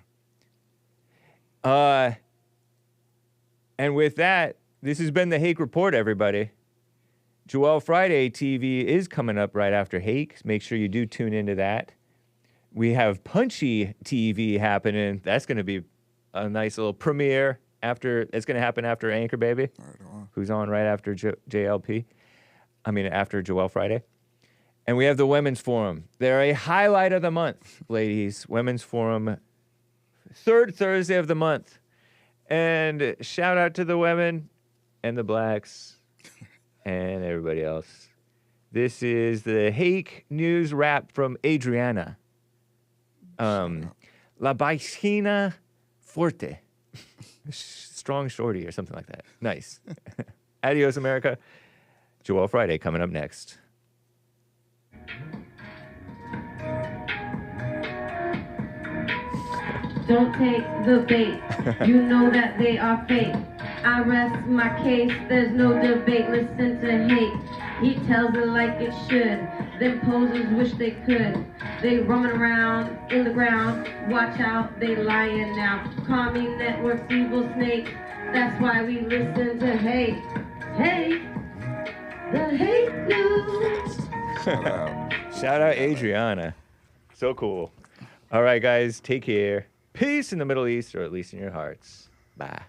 S1: And with that, this has been the Hake Report, everybody. Joel Friday TV is coming up right after Hake. Make sure you do tune into that. We have Punchy TV happening. That's going to be a nice little premiere after. It's going to happen after Anchor Baby,
S2: Right on.
S1: who's on right after JLP. I mean, after Joel Friday. And we have the Women's Forum. They're a highlight of the month, ladies. Women's Forum, third Thursday of the month. And shout out to the women and the blacks and everybody else. This is the Hake News Wrap from Adriana. La Baixinha Forte. Strong shorty or something like that. Nice. Adios, America. Joel Friday coming up next.
S8: Don't take the bait. You know that they are fake. I rest my case. There's no debate. Listen to Hake. He tells it like it should. Them posers wish they could. They roaming around in the ground. Watch out, they lying now. Commie networks, evil snakes. That's why we listen to Hake. Hake. The Hake News.
S1: Shout out Adriana. So cool. All right, guys, take care. Peace in the Middle East, or at least in your hearts. Bye.